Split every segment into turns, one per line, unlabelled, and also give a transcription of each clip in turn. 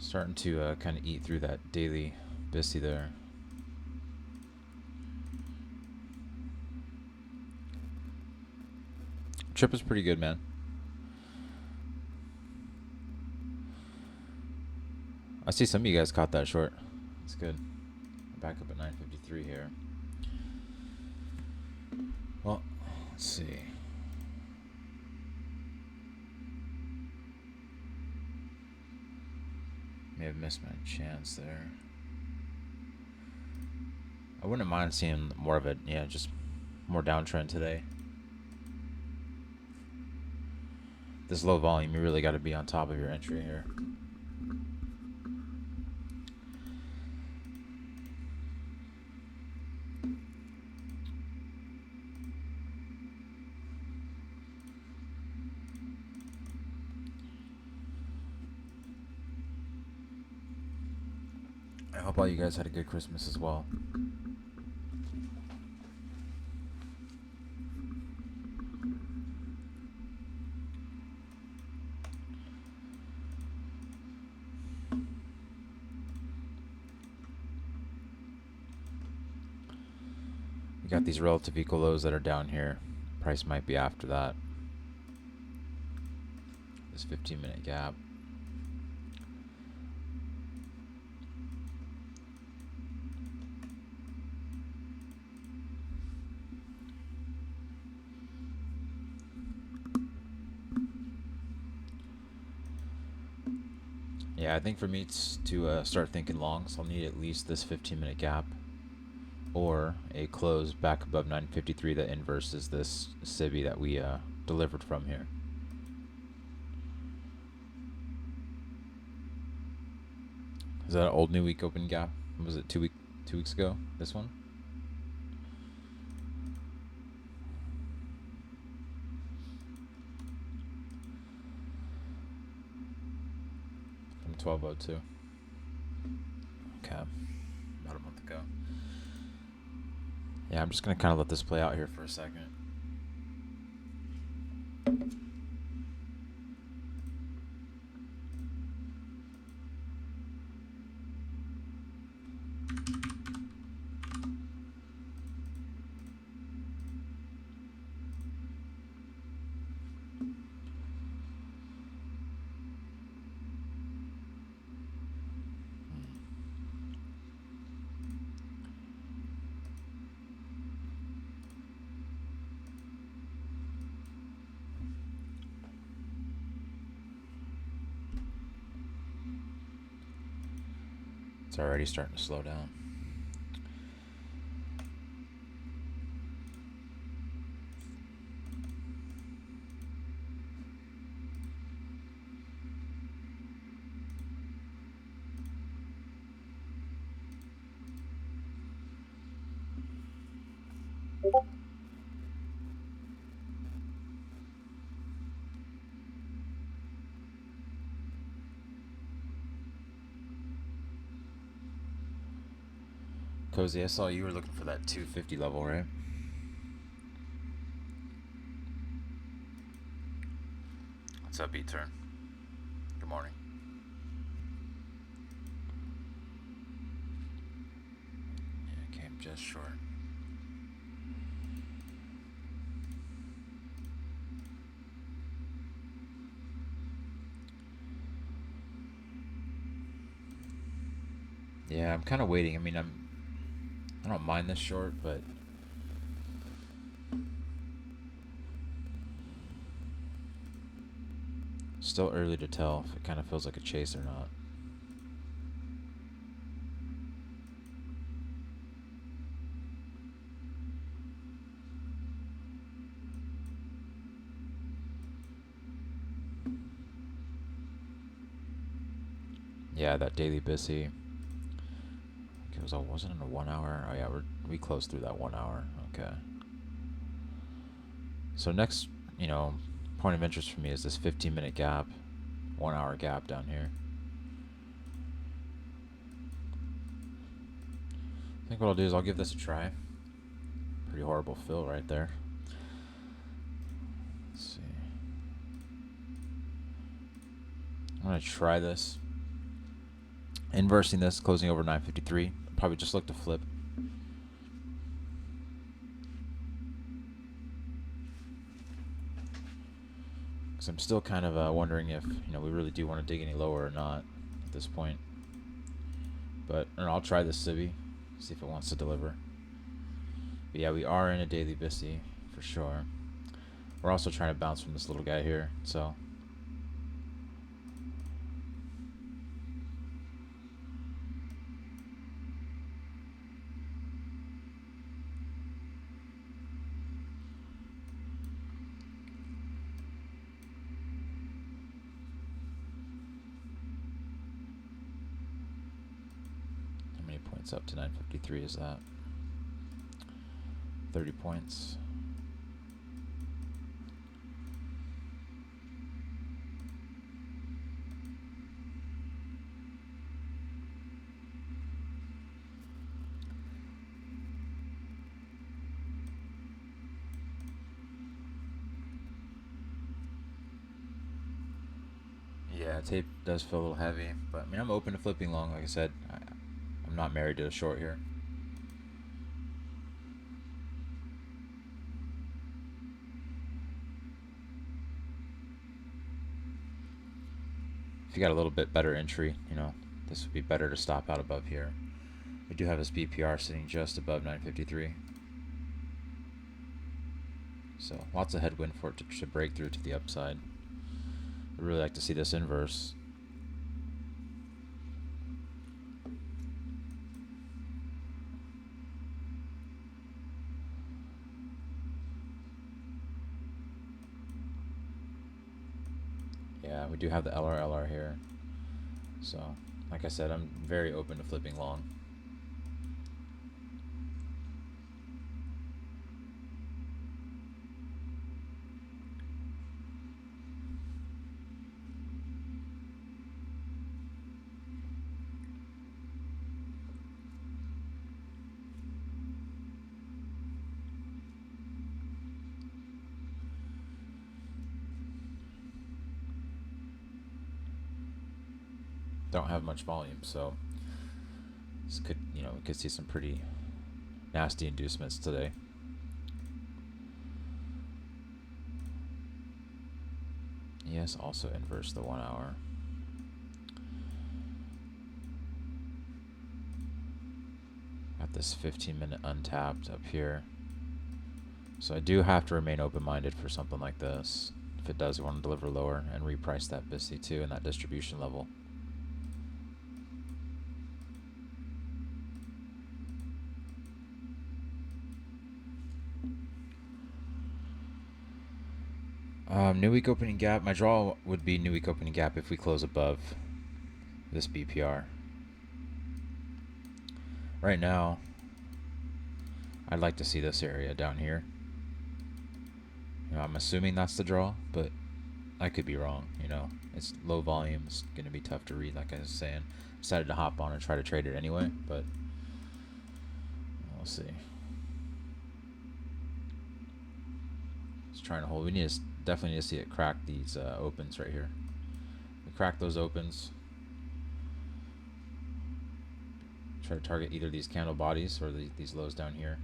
Starting to kind of eat through that daily BISI there. Trip is pretty good, man. I see some of you guys caught that short. That's good. Back up at 953 here. Well, let's see. May have missed my chance there. I wouldn't mind seeing more of it. Yeah, just more downtrend today. This low volume, you really got to be on top of your entry here. I hope all you guys had a good Christmas as well. We got these relative equal lows that are down here. Price might be after that. This 15-minute gap. Yeah, I think for me it's to start thinking long, so I'll need at least this 15-minute gap or a close back above 953 that inverses this SIBI that we delivered from here. Is that an old new week open gap? Was it 2 weeks ago? This one? From 1202. Okay. About a month ago. Yeah, I'm just gonna kind of let this play out here for a second. It's already starting to slow down. Cozy, I saw you were looking for that 250 level, right? What's up, E-Turn? Good morning. Yeah, came just short. Yeah, I'm kind of waiting. I mean, I don't mind this short, but still early to tell if it kind of feels like a chase or not. Yeah, that daily BISI. It was, wasn't it a 1 hour? Oh yeah, we closed through that 1 hour. Okay. So next, point of interest for me is this 15-minute gap, 1 hour gap down here. I think what I'll do is I'll give this a try. Pretty horrible fill right there. Let's see. I'm gonna try this. Inversing this, closing over 953. Probably just look to flip. Because I'm still kind of wondering if we really do want to dig any lower or not at this point. But I'll try this civvy, see if it wants to deliver. But yeah, we are in a daily BISI for sure. We're also trying to bounce from this little guy here, so. How many points up to 953 is that? 30 points. Yeah, tape does feel a little heavy, but I mean, I'm open to flipping long. Like I said, I'm not married to a short here. If you got a little bit better entry, this would be better to stop out above here. We do have this BPR sitting just above 953. So lots of headwind for it to break through to the upside. I'd really like to see this inverse. Yeah, we do have the LR here. So, like I said, I'm very open to flipping long. Don't have much volume, so this could, we could see some pretty nasty inducements today. Yes, also inverse the 1 hour. Got this 15-minute untapped up here. So I do have to remain open-minded for something like this. If it does want to deliver lower and reprice that BISI too in that distribution level. New week opening gap. My draw would be new week opening gap if we close above this BPR. Right now, I'd like to see this area down here. I'm assuming that's the draw, but I could be wrong. It's low volume. It's going to be tough to read, like I was saying. Decided to hop on and try to trade it anyway, but we'll see. Just trying to hold. We definitely need to see it crack these opens right here. We crack those opens. Try to target either these candle bodies or these lows down here.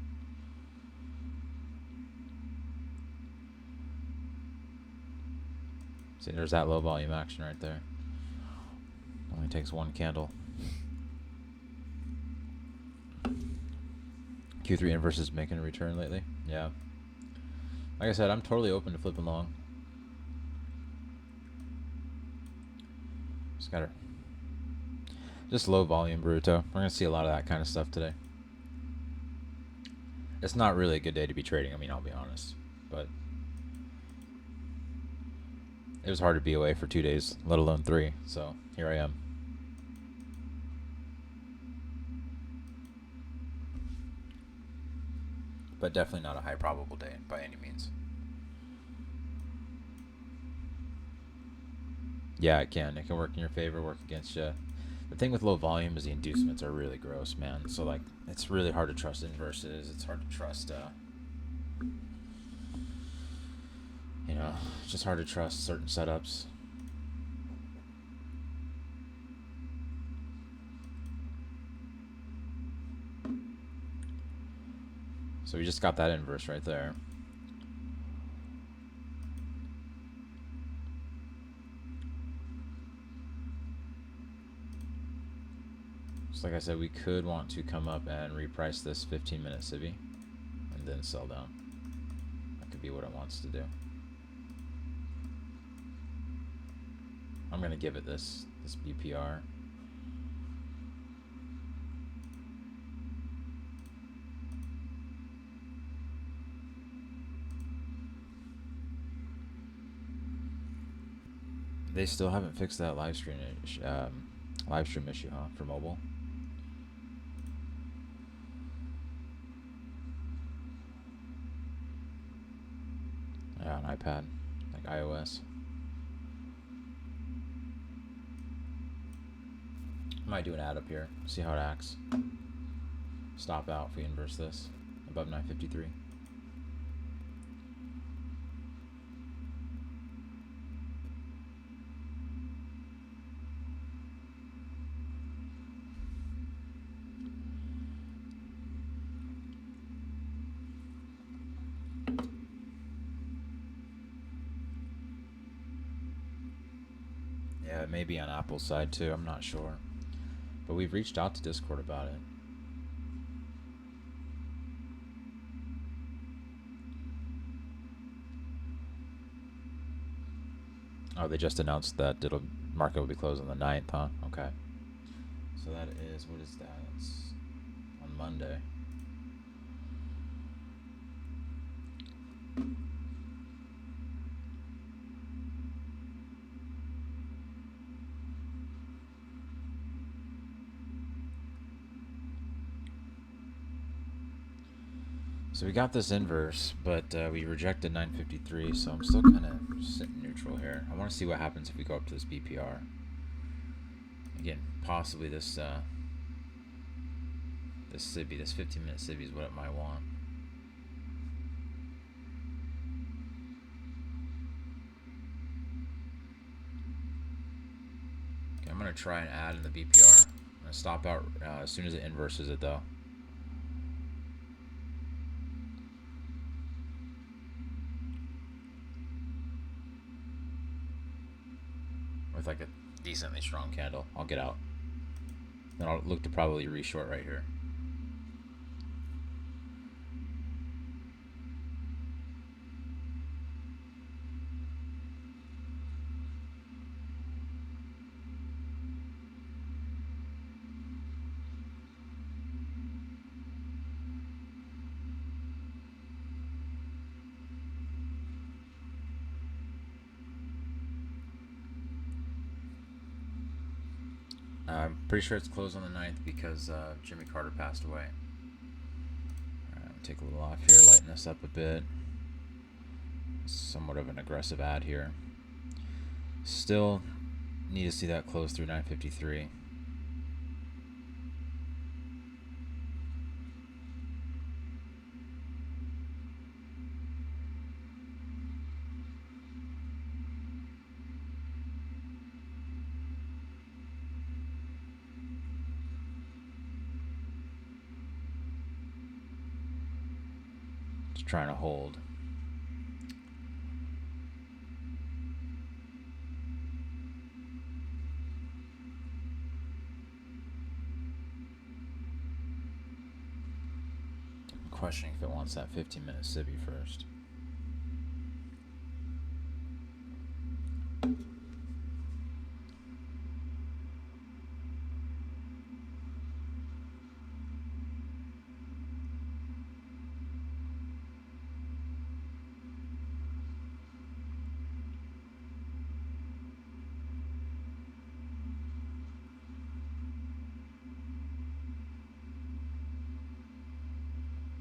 See, there's that low volume action right there. Only takes one candle. Q3 inverse is making a return lately. Yeah. Like I said, I'm totally open to flipping long. Just low volume Bruto. We're gonna see a lot of that kind of stuff today. It's not really a good day to be trading. I mean, I'll be honest, but it was hard to be away for 2 days, let alone 3. So here I am. But definitely not a high probable day by any means. Yeah, it can. It can work in your favor, work against you. The thing with low volume is the inducements are really gross, man. So, like, it's really hard to trust inverses. It's hard to trust, it's just hard to trust certain setups. So we just got that inverse right there. So like I said, we could want to come up and reprice this 15-minute civvy and then sell down. That could be what it wants to do. I'm gonna give it this BPR. They still haven't fixed that live stream issue, huh, for mobile. Yeah, on iPad, like iOS. Might do an ad up here, see how it acts. Stop out if we inverse this above 953. Yeah, it may be on Apple's side too, I'm not sure. But we've reached out to Discord about it. Oh, they just announced that market will be closed on the 9th, huh? Okay. So that is, what is that? It's on Monday. So we got this inverse, but we rejected 953, so I'm still kind of sitting neutral here. I want to see what happens if we go up to this BPR. Again, possibly this this civvy, this 15-minute civvy is what it might want. Okay, I'm going to try and add in the BPR. I'm going to stop out as soon as it inverses it, though. With like a decently strong candle, I'll get out. Then I'll look to probably reshort right here. I'm pretty sure it's closed on the 9th because Jimmy Carter passed away. Alright, take a little off here, lighten this up a bit. Somewhat of an aggressive ad here. Still need to see that close through 953. Just trying to hold. I'm questioning if it wants that 15-minute civvy first.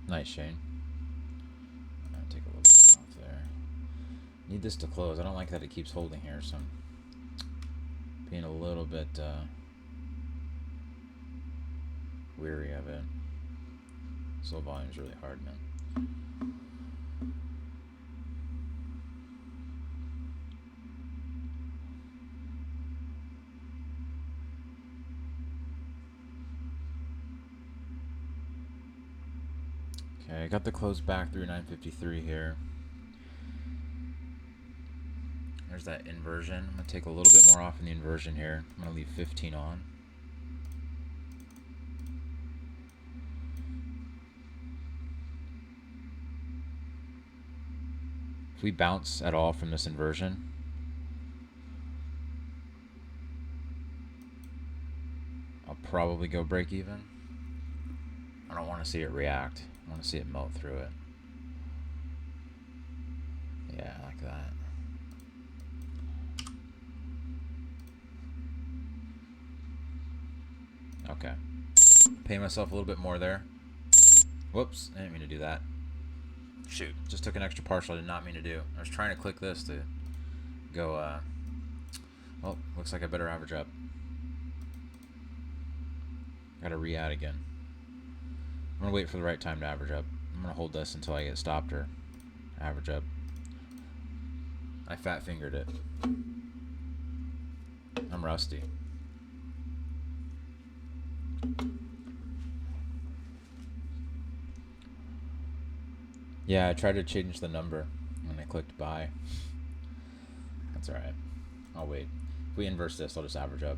Nice, Shane. I'll take a little bit off there. Need this to close. I don't like that it keeps holding here, so I'm being a little bit weary of it. Slow volume is really hard, man. Okay, I got the close back through 953 here. There's that inversion. I'm going to take a little bit more off in the inversion here. I'm going to leave 15 on. If we bounce at all from this inversion, I'll probably go break even. I don't want to see it react. I want to see it melt through it. Yeah, like that. Okay. Pay myself a little bit more there. Whoops, I didn't mean to do that. Shoot, just took an extra partial I did not mean to do. I was trying to click this to go, well, looks like I better average up. Gotta re-add again. I'm gonna wait for the right time to average up. I'm gonna hold this until I get stopped or average up. I fat fingered it. I'm rusty. Yeah, I tried to change the number when I clicked buy. That's alright. I'll wait. If we inverse this, I'll just average up.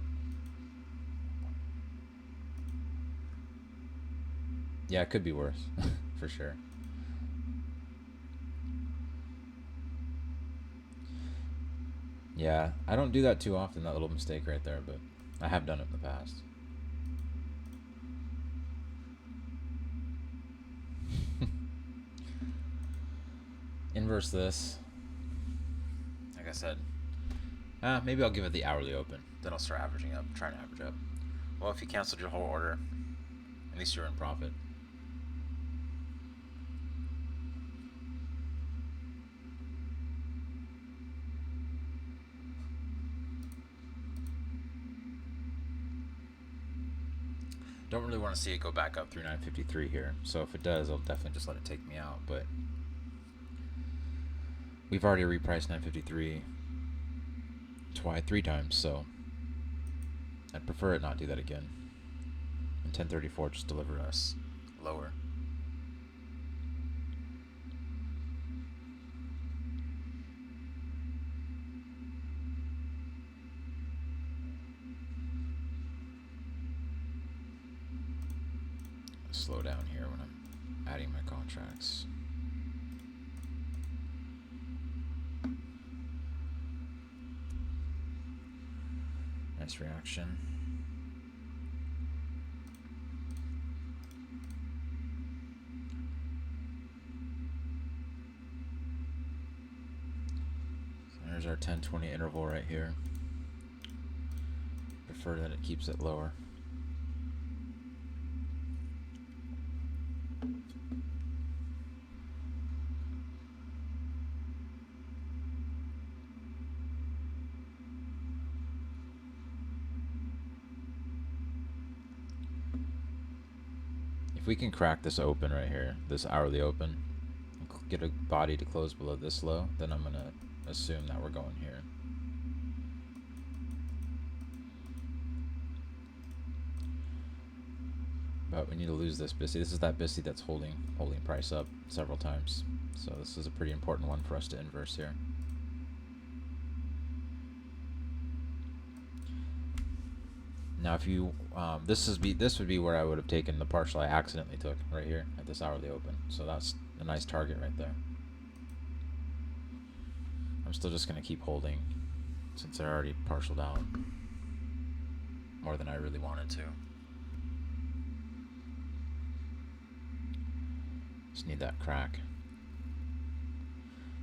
Yeah, it could be worse. For sure. Yeah, I don't do that too often, that little mistake right there, but I have done it in the past. Inverse this. Like I said, maybe I'll give it the hourly open. Then I'll start averaging up, trying to average up. Well, if you canceled your whole order, at least you're in profit. Don't really want to see it go back up through 953 here. So if it does, I'll definitely just let it take me out. But we've already repriced 953 three times, so I'd prefer it not do that again. And 1034 just deliver us lower. Slow down here when I'm adding my contracts. Nice reaction. So there's our 10-20 interval right here. Prefer that it keeps it lower. If we can crack this open right here, this hourly open, get a body to close below this low, then I'm going to assume that we're going here. But we need to lose this BISI. This is that BISI that's holding price up several times. So this is a pretty important one for us to inverse here. Now, if you this would be where I would have taken the partial I accidentally took right here at this hourly open. So that's a nice target right there. I'm still just going to keep holding since they're already partialed out more than I really wanted to. Just need that crack.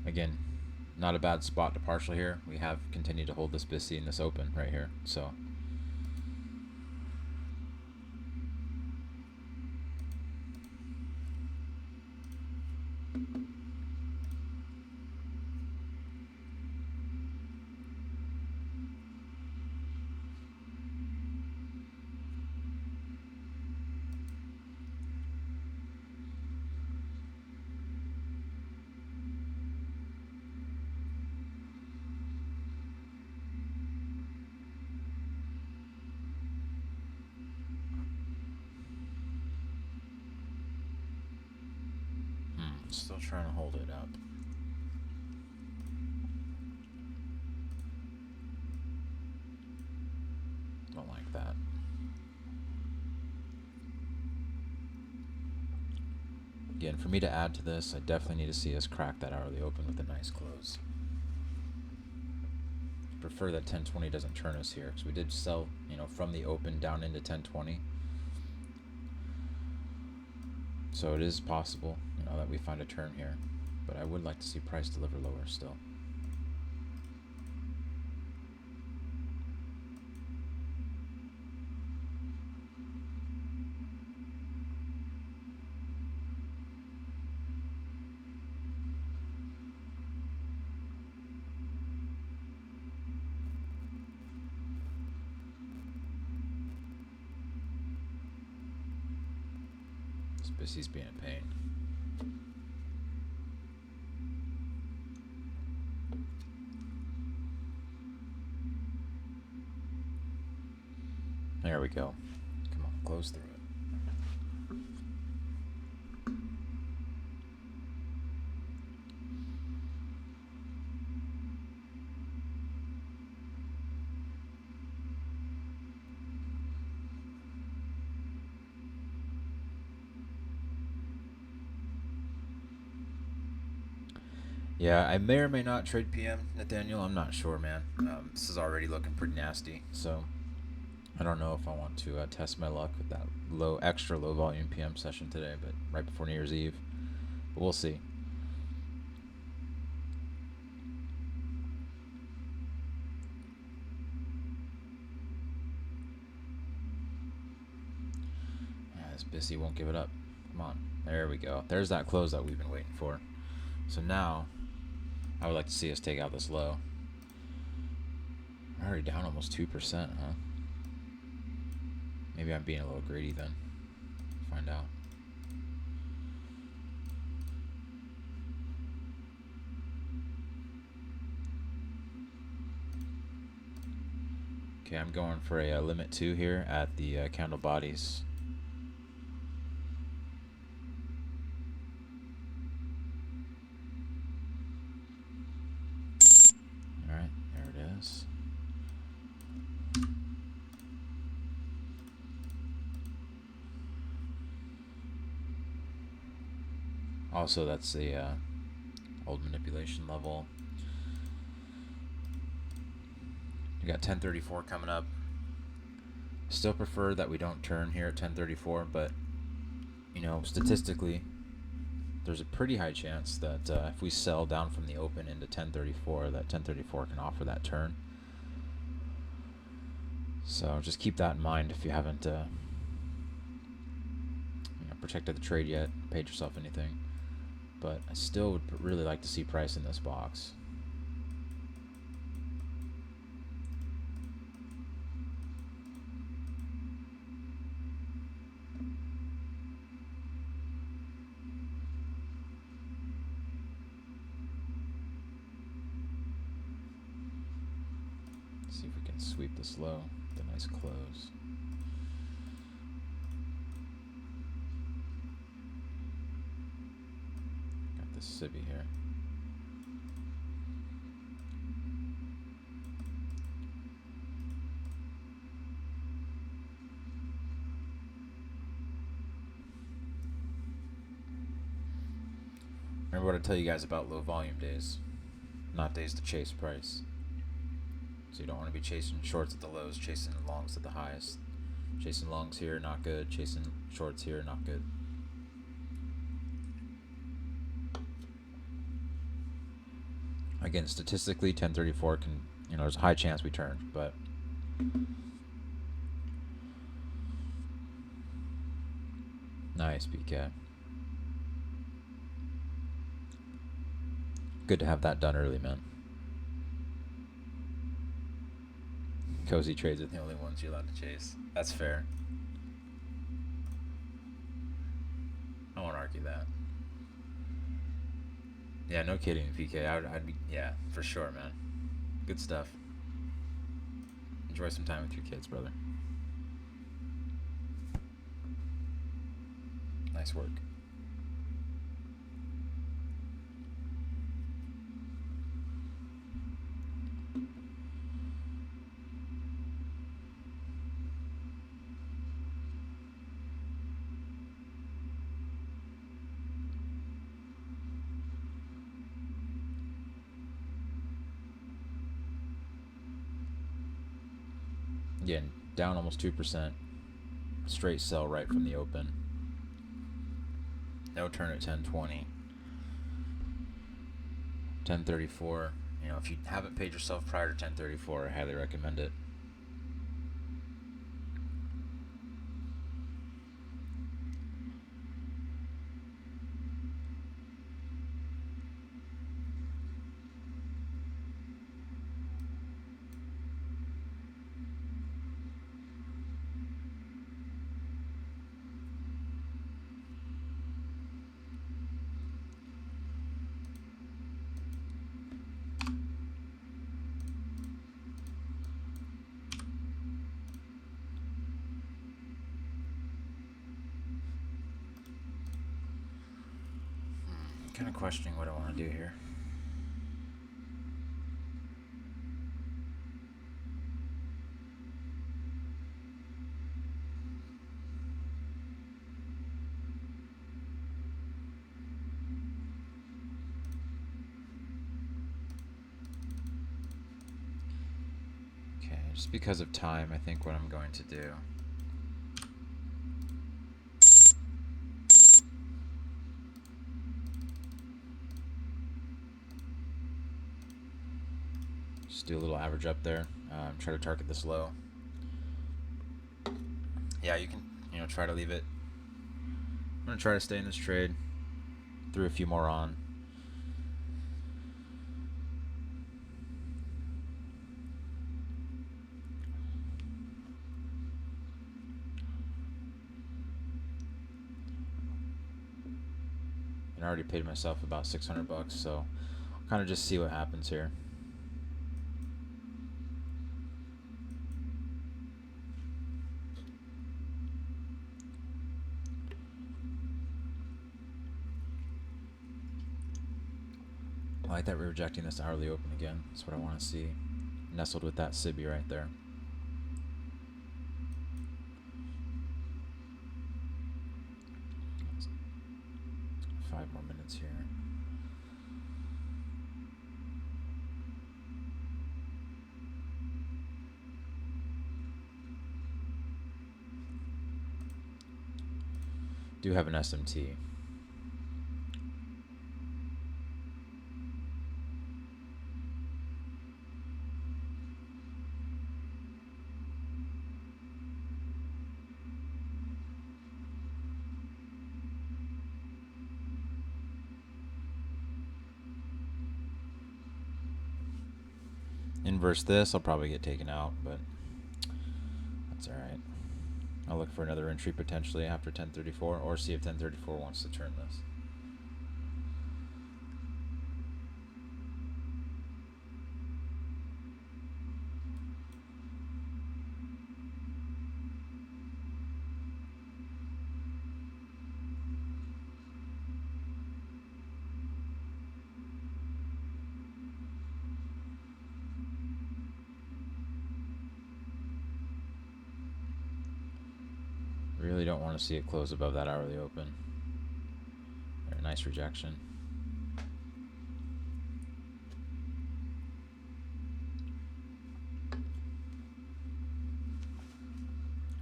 Again, not a bad spot to partial here. We have continued to hold this BISI in this open right here. So Still trying to hold it up. Don't like that. Again, for me to add to this, I definitely need to see us crack that hourly open with a nice close. Prefer that 1020 doesn't turn us here, because we did sell, you know, from the open down into 1020. So it is possible, you know, that we find a turn here, but I would like to see price deliver lower still. Spacey's being a pain. There we go. Come on, close through it. Yeah, I may or may not trade PM, Nathaniel. I'm not sure, man. This is already looking pretty nasty, so I don't know if I want to test my luck with that extra low volume PM session today, but right before New Year's Eve. But we'll see. Yeah, this Bissy won't give it up. Come on. There we go. There's that close that we've been waiting for. So now, I would like to see us take out this low. We're already down almost 2%, huh? Maybe I'm being a little greedy then. Find out. Okay, I'm going for a limit 2 here at the candle bodies. Alright, there it is. Also, that's the old manipulation level. We got 1034 coming up. Still prefer that we don't turn here at 1034, but you know, statistically, there's a pretty high chance that if we sell down from the open into 1034, that 1034 can offer that turn. So just keep that in mind if you haven't you know, protected the trade yet, paid yourself anything. But I still would really like to see price in this box. See if we can sweep this low with a nice close. Got this civvy here. Remember what I tell you guys about low volume days, not days to chase price. So you don't want to be chasing shorts at the lows, chasing longs at the highest. Chasing longs here, not good. Chasing shorts here, not good. Again, statistically, 1034 can, you know, there's a high chance we turn, but nice BK. Good to have that done early, man. Cozy trades are the only ones you're allowed to chase. That's fair. I won't argue that. Yeah, no kidding, PK. I'd be, yeah, for sure, man. Good stuff. Enjoy some time with your kids, brother. Nice work. Again, down almost 2%. Straight sell right from the open. No turn at 10:20. 10:34. You know, if you haven't paid yourself prior to 10:34, I highly recommend it. Kind of questioning what I want to do here. Okay, just because of time, I think what I'm going to do. Just do a little average up there. Try to target this low. Yeah, you can, try to leave it. I'm going to try to stay in this trade. Threw a few more on. And I already paid myself about $600, so I'll kind of just see what happens here. I like that we're rejecting this hourly open again. That's what I want to see. Nestled with that SIBI right there. Five more minutes here. Do have an SMT. Inverse this, I'll probably get taken out, but that's alright. I'll look for another entry potentially after 1034, or see if 1034 wants to turn this. Really don't want to see it close above that hourly open. Very nice rejection.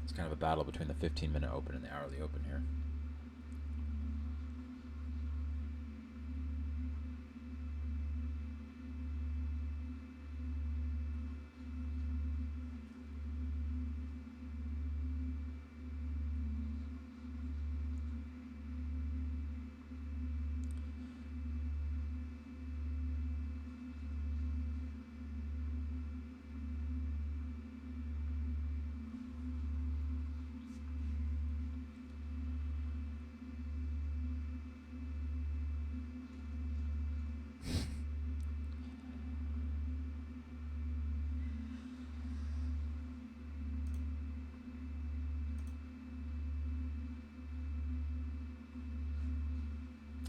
It's kind of a battle between the 15-minute open and the hourly open here.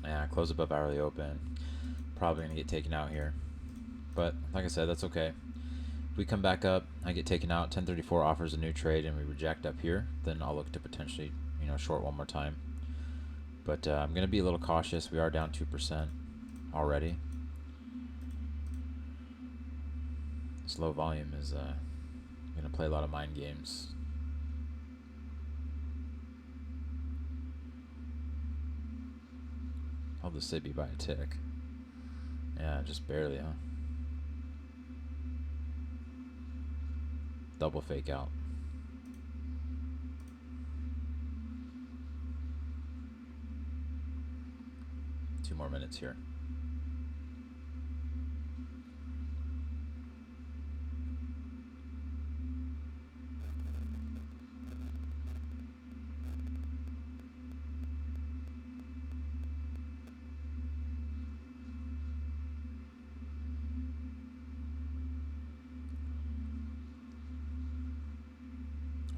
Yeah, close above hourly open. Probably going to get taken out here. But like I said, that's okay. If we come back up, I get taken out, 1034 offers a new trade, and we reject up here, then I'll look to potentially, short one more time. But I'm going to be a little cautious. We are down 2% already. This low volume is gonna play a lot of mind games. Held the Sibby by a tick. Yeah, just barely, huh? Double fake out. Two more minutes here.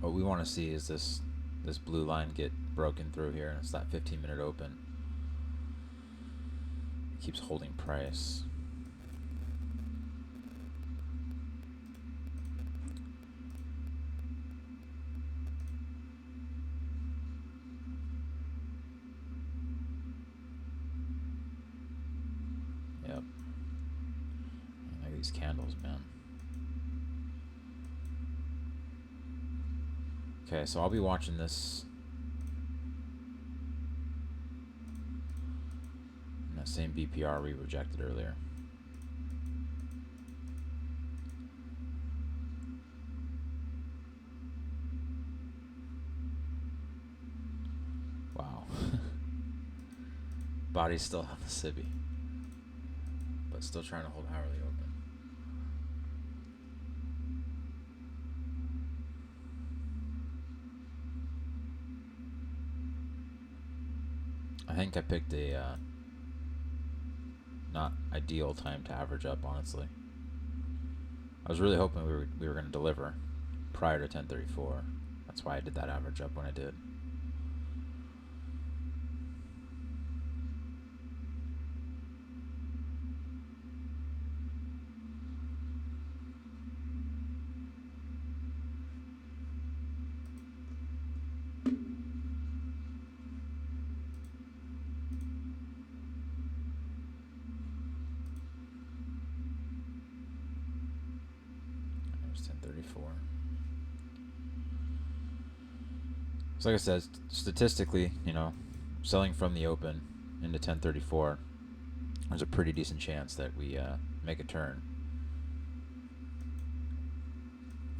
What we want to see is this blue line get broken through here, and it's that 15-minute open. It keeps holding price. Yep. Look at these candles, man. Okay, so I'll be watching this. And that same BPR we rejected earlier. Wow. Body's still on the Sibby, but still trying to hold hourly open. I think I picked a not ideal time to average up, honestly. I was really hoping we were going to deliver prior to 10:34. That's why I did that average up when I did. There's 10:34. So like I said, statistically, you know, selling from the open into 10:34, there's a pretty decent chance that we make a turn.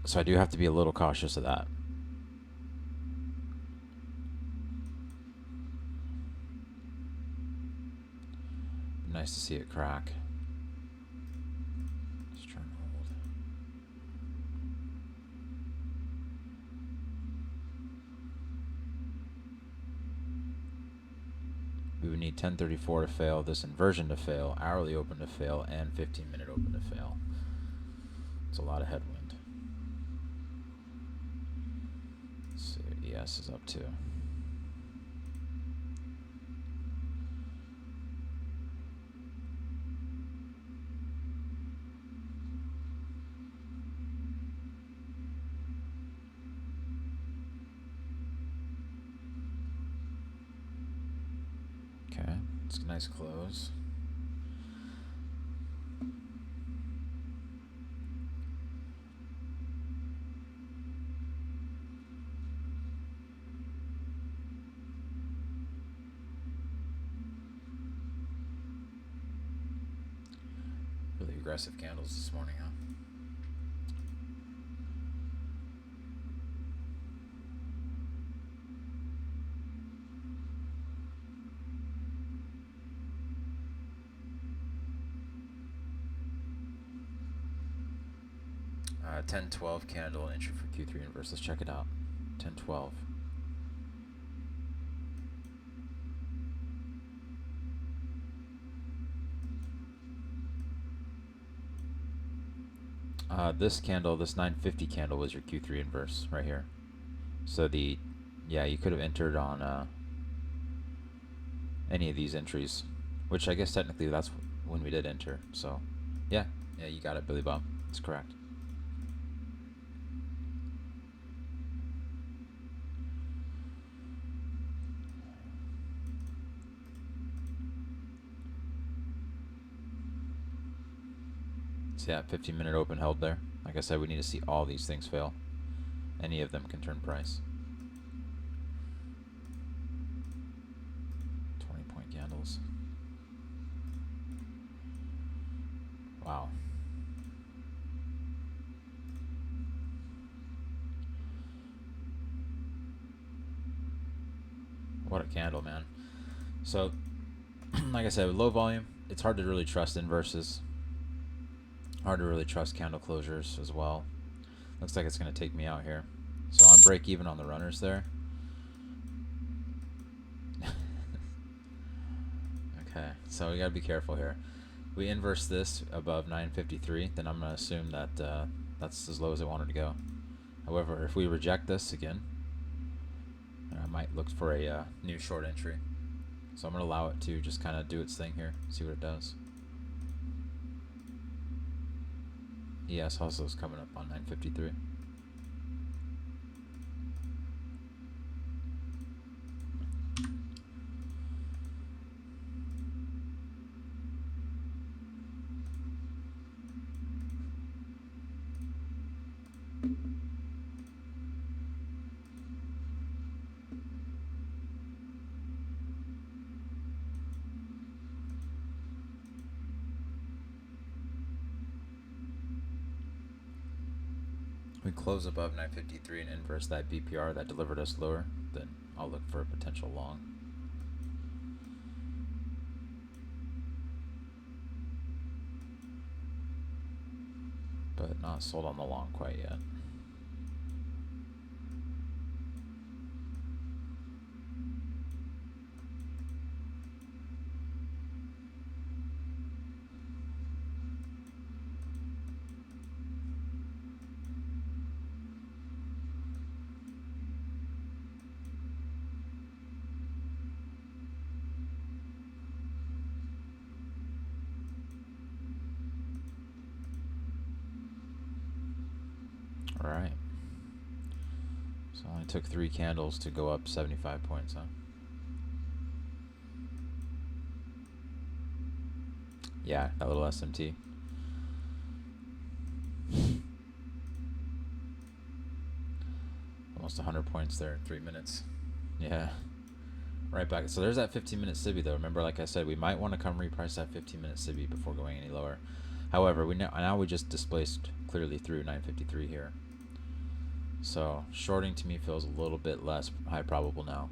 So I do have to be a little cautious of that. Nice to see it crack. Just trying to hold. We would need 10:34 to fail, this inversion to fail, hourly open to fail, and 15-minute open to fail. It's a lot of headwind. Let's see what ES is up to. Okay, it's a nice close. Really aggressive candles this morning, huh? Uh, 10-12 candle entry for Q3 inverse. Let's check it out. 10-12. This candle, this 950 candle was your Q3 inverse right here. So yeah, you could have entered on any of these entries, which I guess technically that's when we did enter. So yeah, you got it, Billy Bob. That's correct. So yeah, 15-minute open held there. Like I said, we need to see all these things fail. Any of them can turn price. 20-point candles. Wow. What a candle, man. So, like I said, with low volume, it's hard to really trust inverses. Hard to really trust candle closures as well. Looks like it's going to take me out here. So I'm break even on the runners there. Okay, so we got to be careful here. We inverse this above 953, then I'm going to assume that that's as low as I wanted to go. However, if we reject this again, I might look for a new short entry. So I'm going to allow it to just kind of do its thing here, see what it does. ES also is coming up on 953. We close above 953 and inverse that BPR that delivered us lower, then I'll look for a potential long. But not sold on the long quite yet. Alright. So it only took 3 candles to go up 75 points, huh? Yeah, that little SMT. Almost 100 points there in 3 minutes. Yeah. Right back. So there's that 15-minute SIBI though. Remember, like I said, we might want to come reprice that 15-minute SIBI before going any lower. However, now we just displaced clearly through 953 here. So shorting to me feels a little bit less high probable now.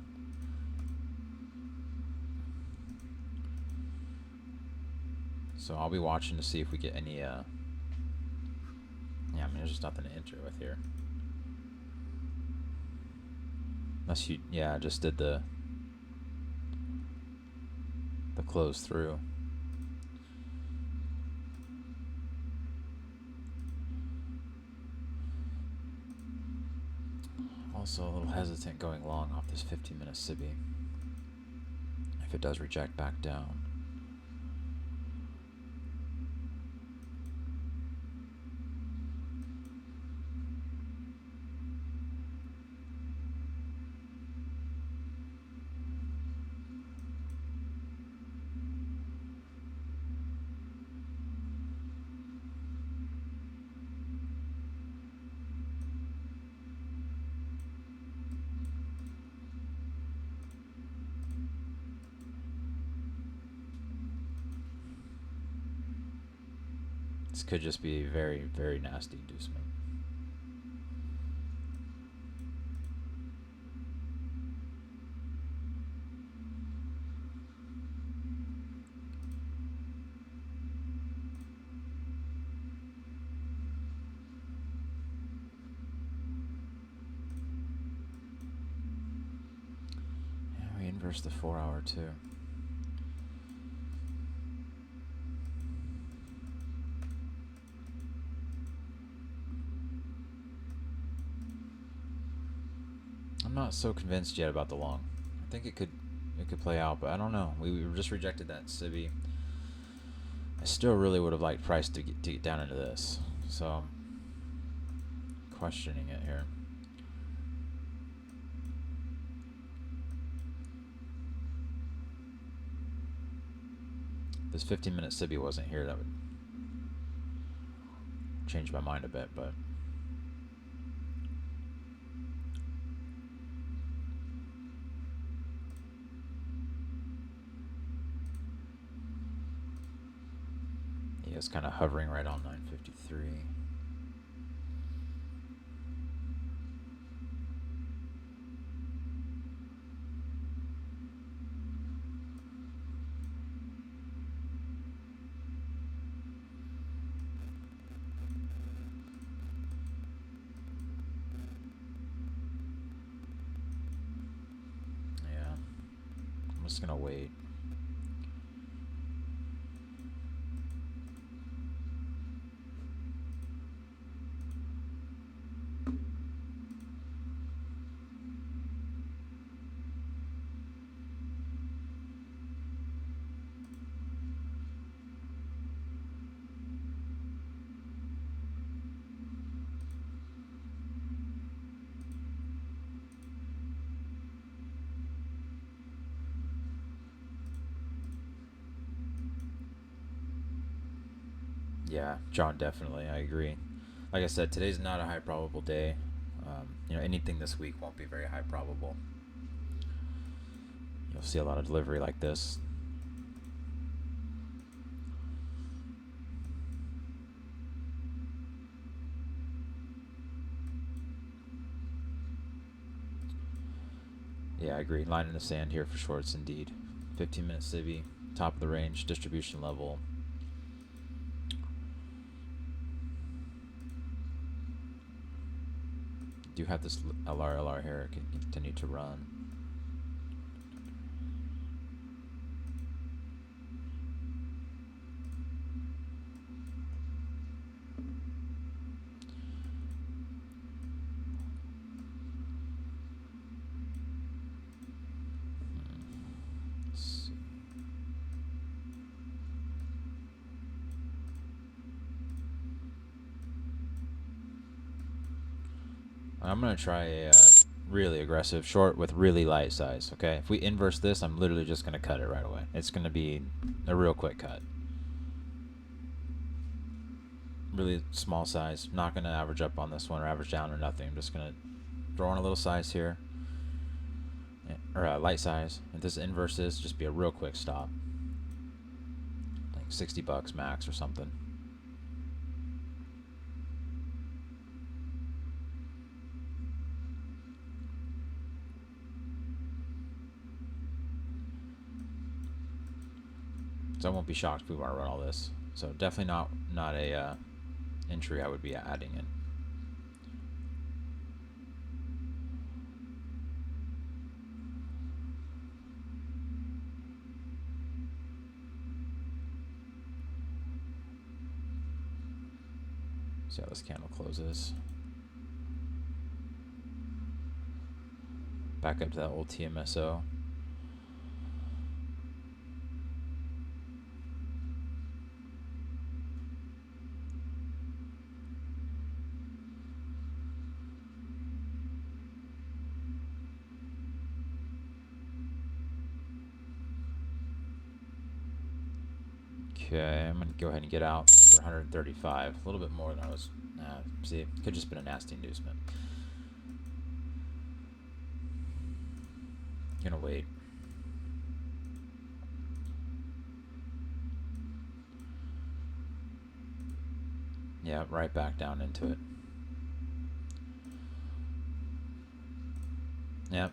So I'll be watching to see if we get any yeah, I mean, there's just nothing to enter with here. Unless you, yeah, just did the close through. Also a little hesitant going long off this 15-minute SIBI. If it does reject back down. This could just be a very, very nasty inducement. Yeah, we inverse the 4-hour too. I'm not so convinced yet about the long. I think it could play out, but I don't know. We just rejected that SIBI. I still really would have liked price to get down into this. So I'm questioning it here. This 15-minute SIBI wasn't here, that would changed my mind a bit, but yeah, it's kind of hovering right on 953. Yeah, I'm just gonna wait. Yeah, John, definitely. I agree. Like I said, today's not a high probable day. Anything this week won't be very high probable. You'll see a lot of delivery like this. Yeah, I agree. Line in the sand here for shorts, indeed. 15-minute civvy, top of the range, distribution level. Do have this LR here. It can continue to run. Let's see. I'm going to try a really aggressive short with really light size, okay? If we inverse this, I'm literally just going to cut it right away. It's going to be a real quick cut. Really small size. Not going to average up on this one or average down or nothing. I'm just going to throw in a little size here. Or light size. If this inverses, just be a real quick stop. Like $60 max or something. So I won't be shocked if we want to run all this. So definitely not a entry I would be adding in. See how this candle closes. Back up to that old TMSO. Okay, I'm going to go ahead and get out for 135. A little bit more than I was... see, it could just been a nasty inducement. Gonna wait. Yeah, right back down into it. Yep.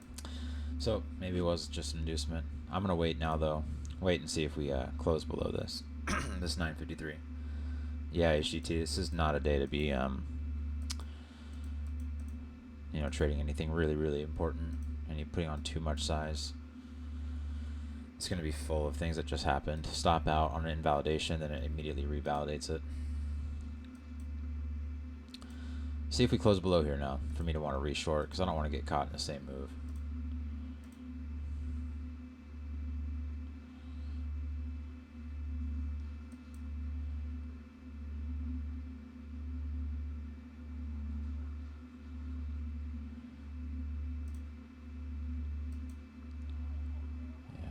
So maybe it was just an inducement. I'm gonna wait now though. Wait and see if we close below this. This 953. Yeah, HGT. This is not a day to be trading anything really important. And you putting on too much size. It's gonna be full of things that just happened. Stop out on an invalidation, then it immediately revalidates it. See if we close below here now for me to want to reshort because I don't want to get caught in the same move. Yeah.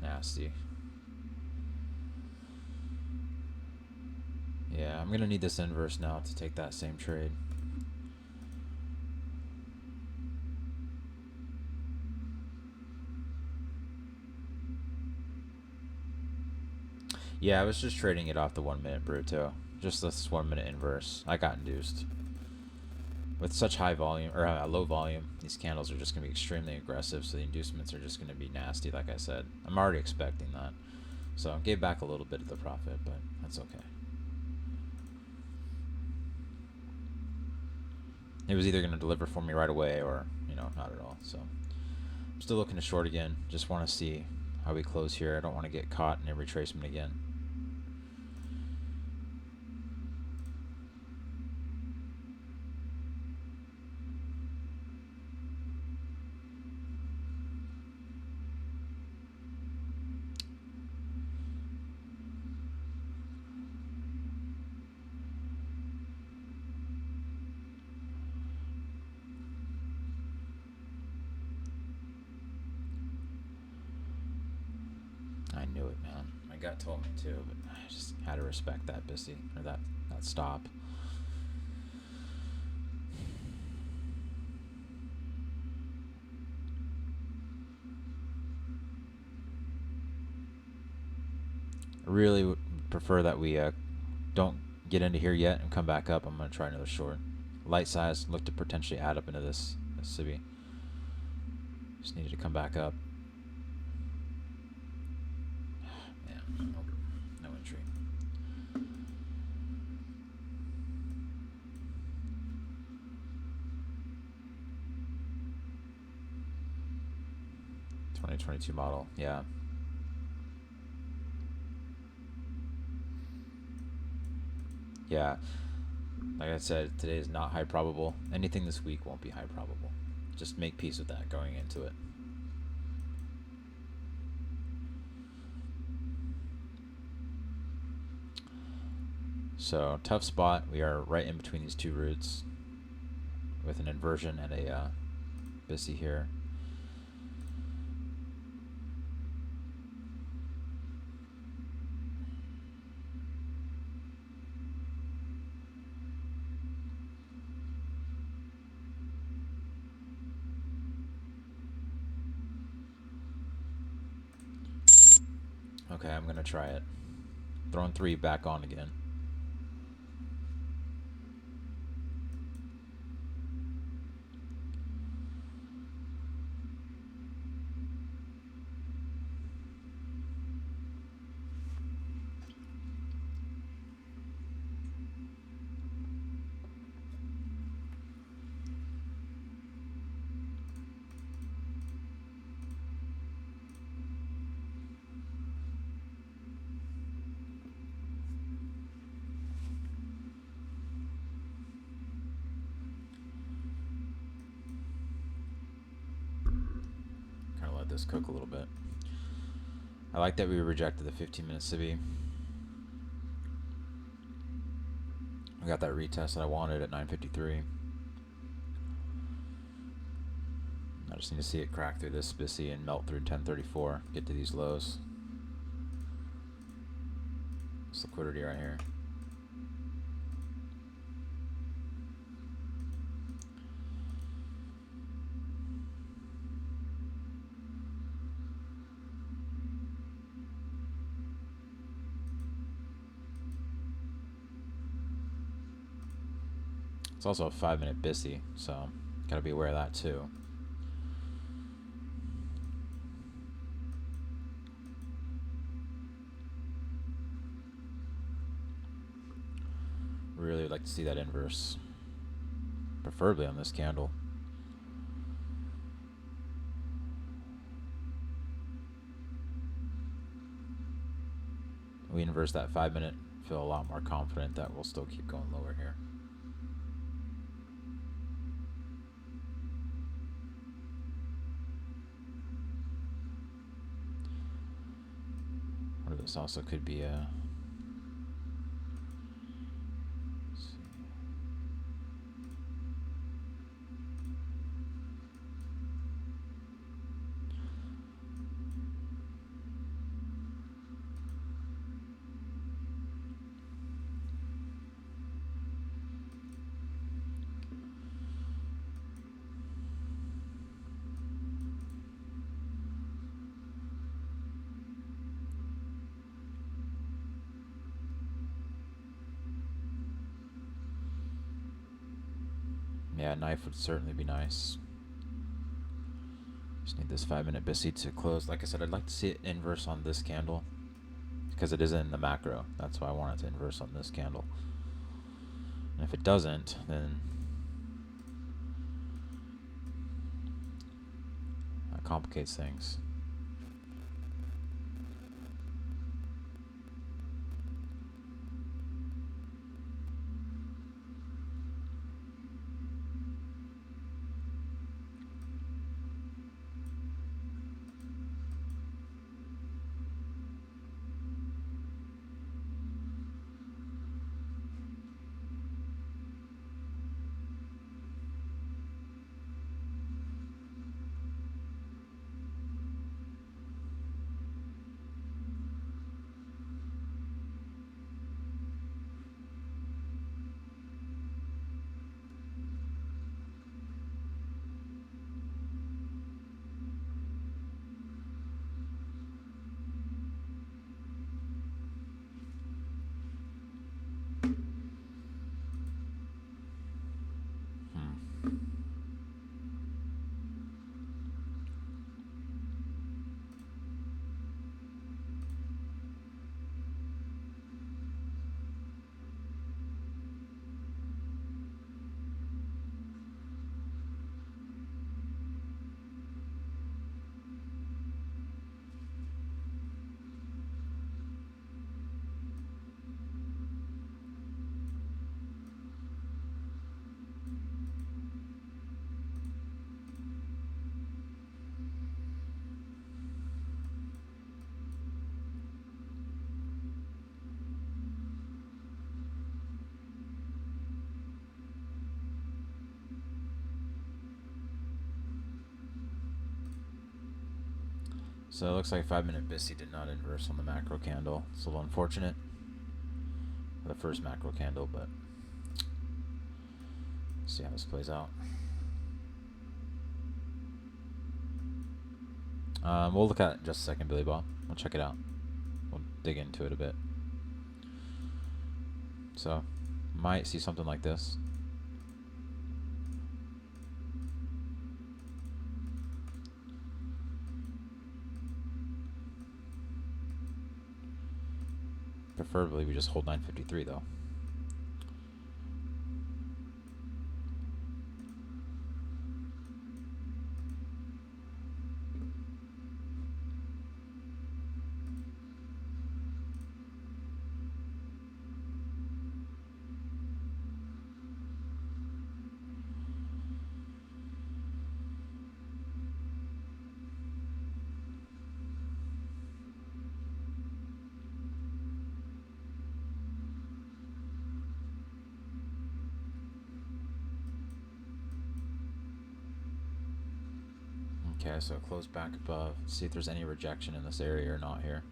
Nasty. Yeah, I'm gonna need this inverse now to take that same trade. Yeah, I was just trading it off the 1 minute Bruto. Just this 1 minute inverse. I got induced. With such high volume, or low volume, these candles are just going to be extremely aggressive, so the inducements are just going to be nasty, like I said. I'm already expecting that. So I gave back a little bit of the profit, but that's okay. It was either going to deliver for me right away or, not at all. So I'm still looking to short again. Just want to see how we close here. I don't want to get caught in a retracement again. I knew it, man. My gut told me to, but I just had to respect that busy, or that stop. I really would prefer that we don't get into here yet and come back up. I'm going to try another short. Light size, look to potentially add up into this civvy. Just needed to come back up. Man, no entry. $2022 model, yeah. Yeah, like I said, today is not high probable. Anything this week won't be high probable. Just make peace with that going into it. So, tough spot. We are right in between these two routes with an inversion and a BISI here. Okay, I'm going to try it. Throwing 3 back on again. Let this cook a little bit. I like that we rejected the 15-minute civvy. I got that retest that I wanted at 953. I just need to see it crack through this BISI and melt through 1034. Get to these lows. This liquidity right here. It's also a 5-minute BISI, so gotta be aware of that too. Really would like to see that inverse, preferably on this candle. We inverse that 5-minute, feel a lot more confident that we'll still keep going lower here. Or this also could be a... Yeah, knife would certainly be nice. Just need this 5-minute BISI to close. Like I said, I'd like to see it inverse on this candle because it is in the macro. That's why I want it to inverse on this candle. And if it doesn't, then that complicates things. So it looks like 5-minute BISI did not inverse on the macro candle. It's a little unfortunate for the first macro candle, but let's see how this plays out. We'll look at it in just a second, Billy Bob. We'll check it out. We'll dig into it a bit. So, might see something like this. Preferably we just hold 953 though. Okay, so close back above. See if there's any rejection in this area or not here.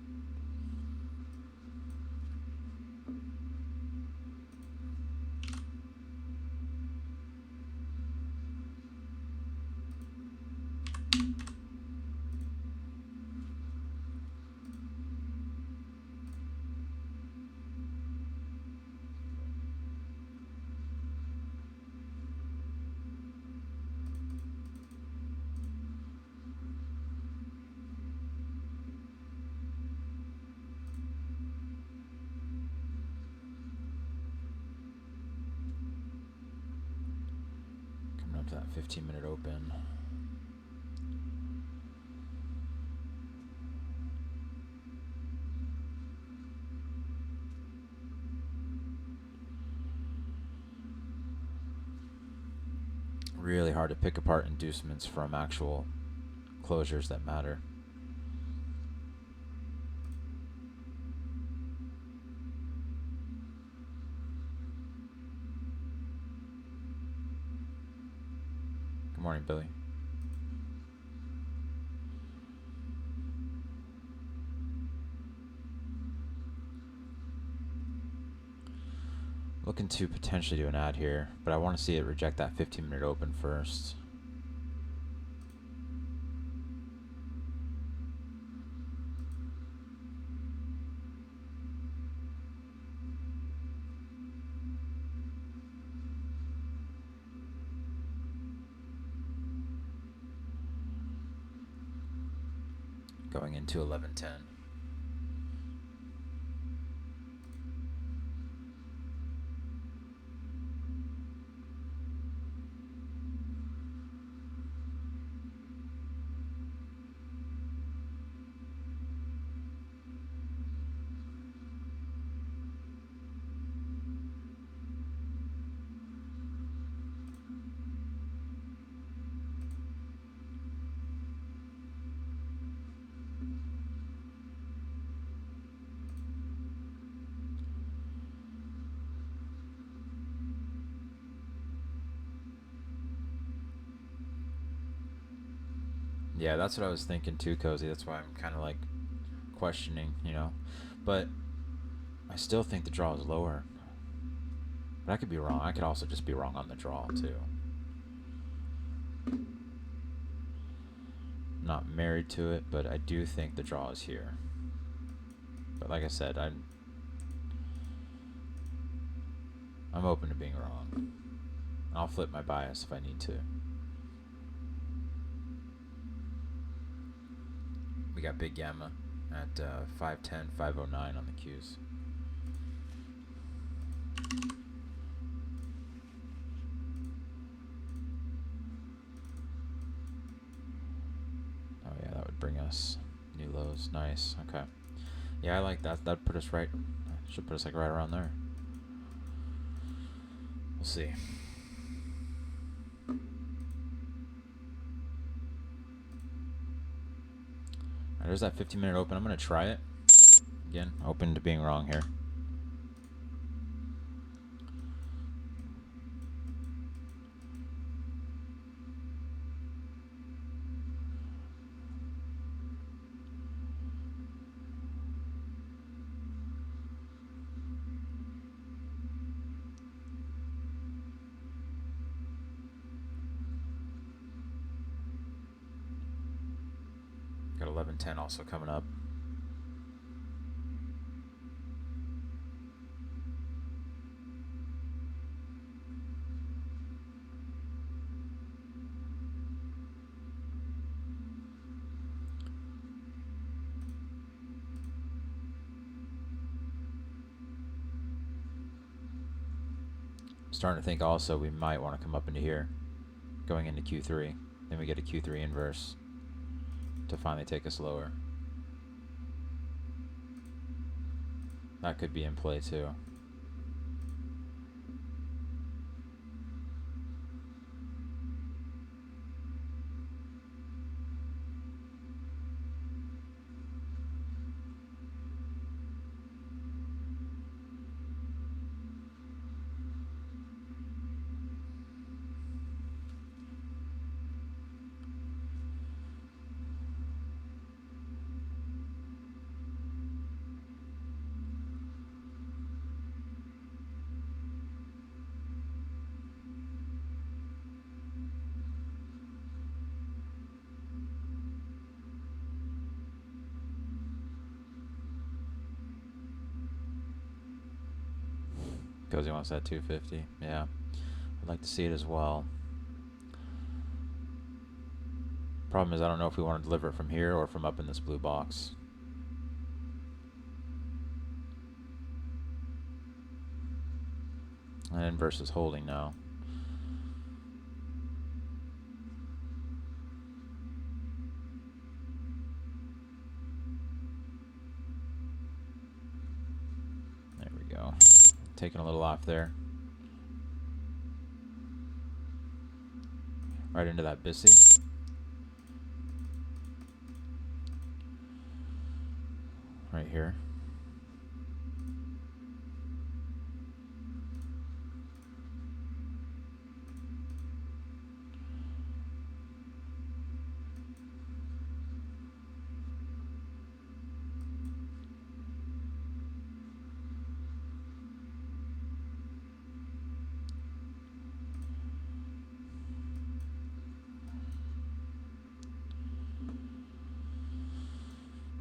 Coming up to that 15-minute open. Really hard to pick apart inducements from actual closures that matter. Good morning, Billy. Looking to potentially do an ad here, but I want to see it reject that 15-minute open first. going into 11:10. Yeah, that's what I was thinking too, Cozy. That's why I'm kind of like questioning, you know. But I still think the draw is lower. But I could be wrong. I could also just be wrong on the draw too. Not married to it, but I do think the draw is here. But like I said, I'm open to being wrong. I'll flip my bias if I need to. We got Big Gamma at 510, 509 on the Qs. Oh yeah, that would bring us new lows. Nice. Okay. Yeah, I like that. That'd put us right. Should put us like right around there. We'll see. There's that 15-minute open. I'm going to try it. Again, open to being wrong here. Got 11:10 also coming up. I'm starting to think also we might want to come up into here, going into Q3. Then we get a Q3 inverse to finally take us lower. That could be in play too. Cozy wants that 250. Yeah, I'd like to see it as well. Problem is I don't know if we want to deliver it from here or from up in this blue box. And inverse is holding now. There we go. Taking a little off there. Right into that Bissy. Right here.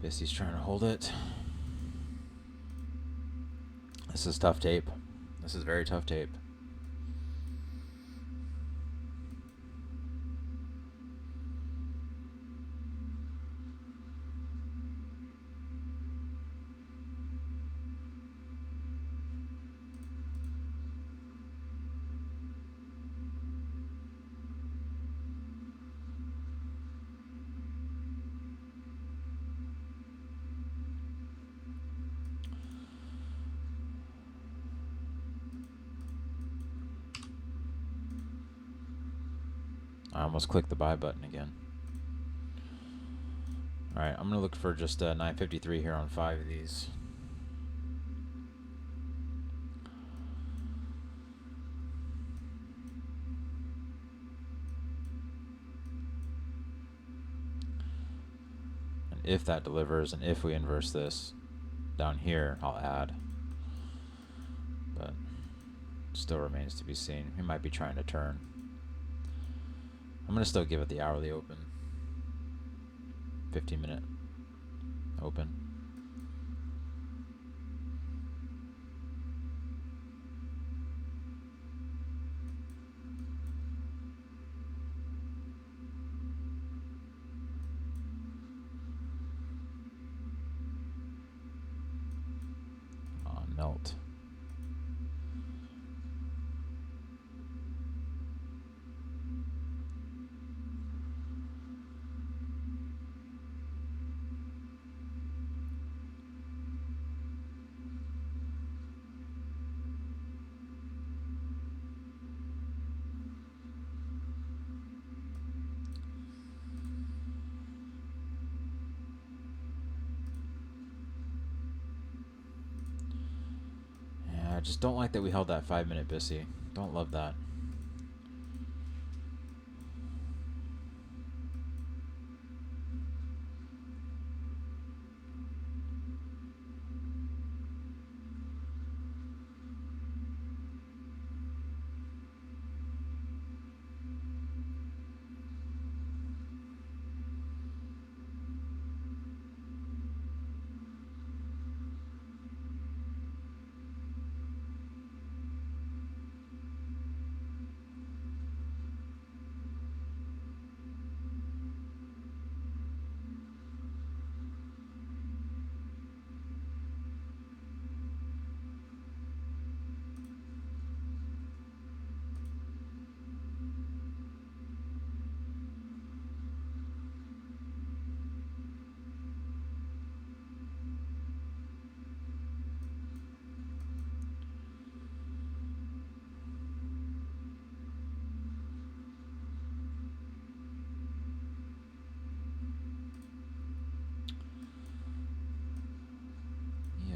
Bissy's trying to hold it. This is tough tape. This is very tough tape. I almost clicked the buy button again. Alright, I'm going to look for just 953 here on 5 of these. And if that delivers, and if we inverse this down here, I'll add. But still remains to be seen. He might be trying to turn. I'm going to still give it the hourly open. 15-minute open. Melt. I just don't like that we held that 5-minute BISI. Don't love that.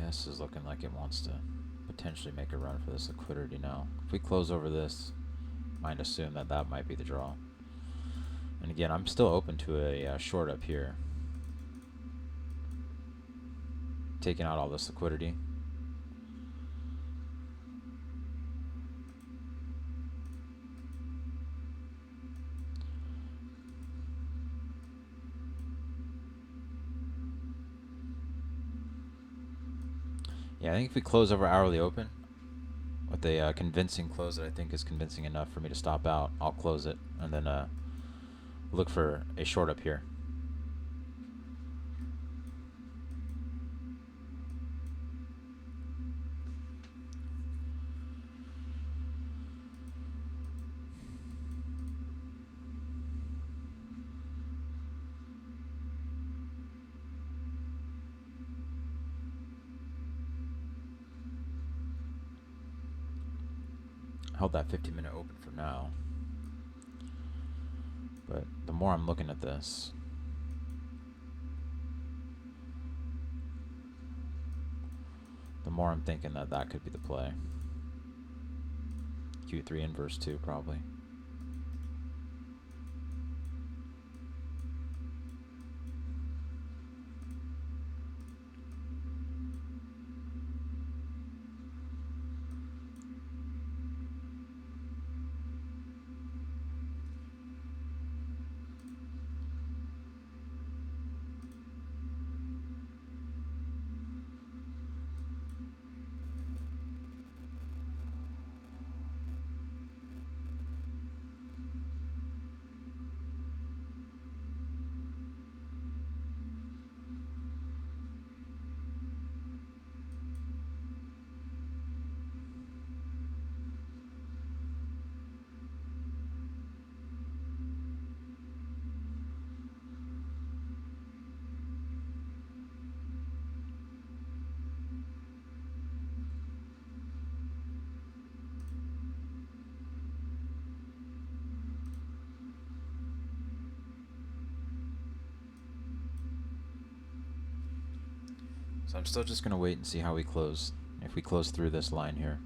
This is looking like it wants to potentially make a run for this liquidity now. If we close over this, might assume that that might be the draw. And again, I'm still open to a short up here. Taking out all this liquidity. Yeah, I think if we close over hourly open with a convincing close that I think is convincing enough for me to stop out, I'll close it and then look for a short up here. Held that 15-minute open for now. But the more I'm looking at this, the more I'm thinking that that could be the play. Q3 inverse 2 probably. So I'm still just going to wait and see how we close. If we close through this line here.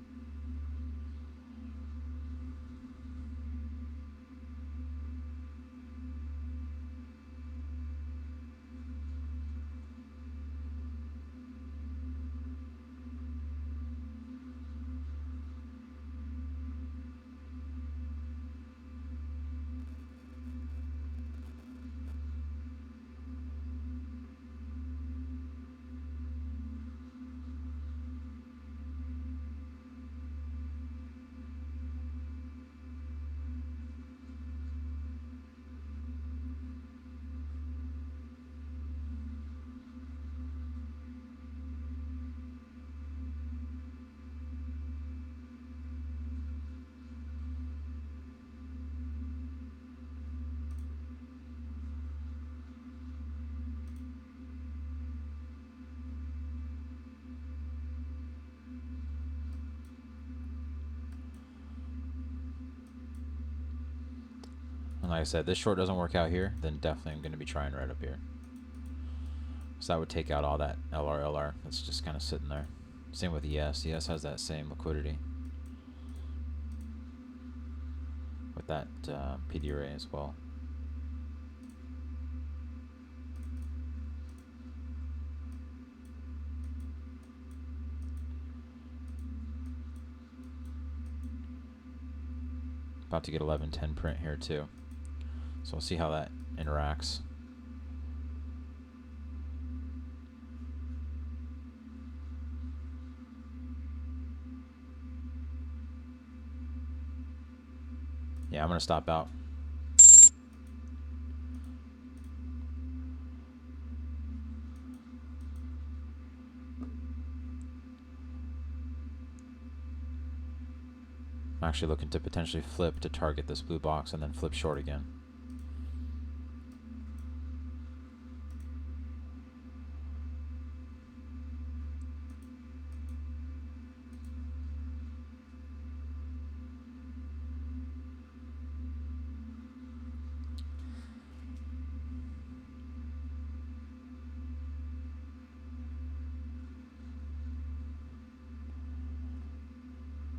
And like I said, this short doesn't work out here, then definitely I'm going to be trying right up here. So that would take out all that LR that's just kind of sitting there. Same with ES. ES has that same liquidity with that PD array as well. About to get 1110 print here too. So we'll see how that interacts. Yeah, I'm going to stop out. I'm actually looking to potentially flip to target this blue box and then flip short again.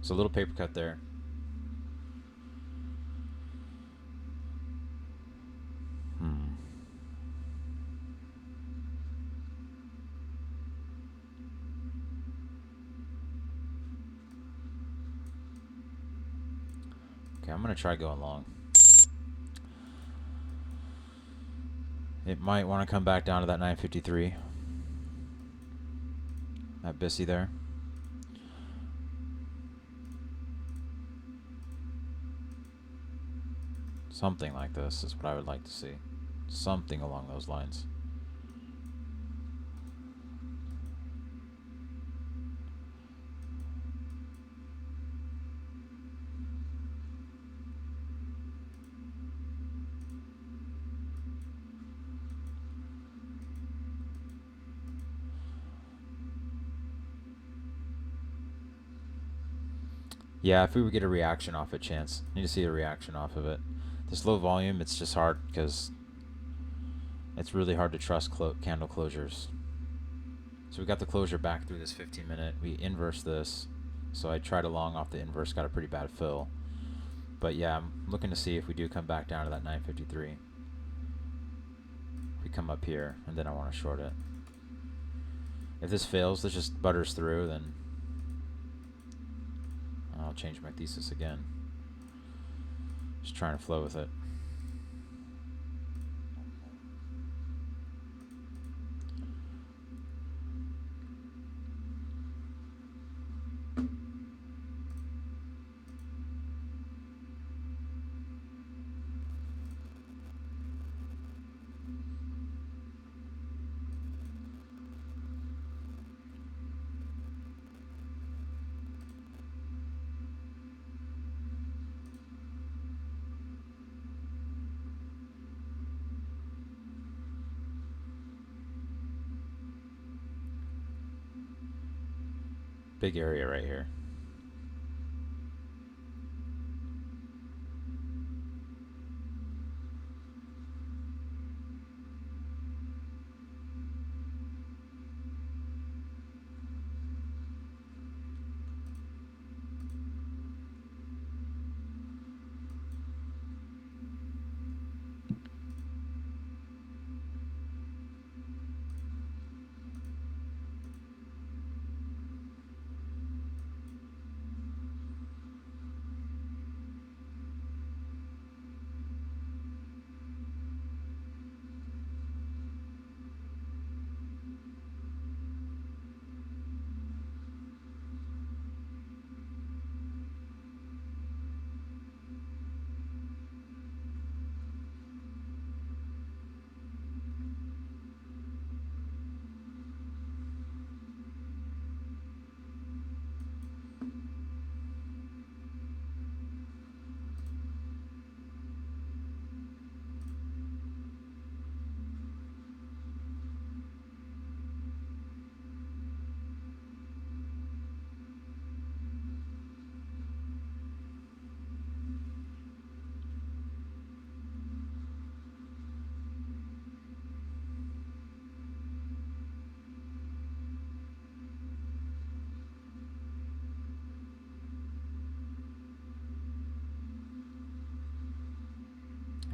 So a little paper cut there. Okay, I'm going to try going long. It might want to come back down to that 953. That Bissy there. Something like this is what I would like to see. Something along those lines. Yeah, if we would get a reaction off it, chance. Need to see a reaction off of it. This low volume, it's just hard because it's really hard to trust candle closures. So we got the closure back through this 15 minute. We inverse this. So I tried a long off the inverse, got a pretty bad fill. But yeah, I'm looking to see if we do come back down to that 953. We come up here, and then I want to short it. If this fails, this just butters through, then I'll change my thesis again. Just trying to flow with it. Big area right here.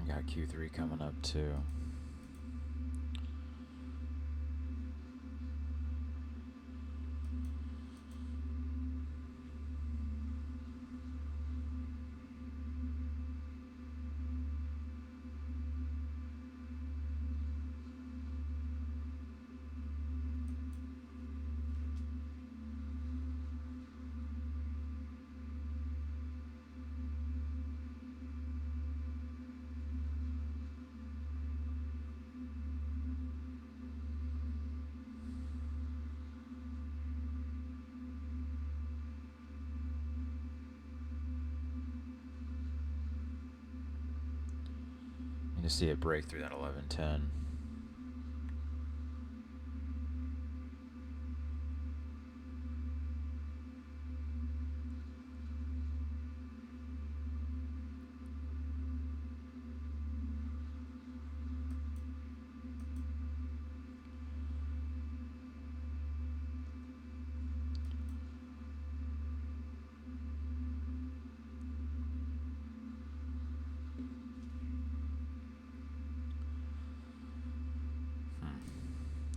We got Q3 coming up too. You see it break through that 1110.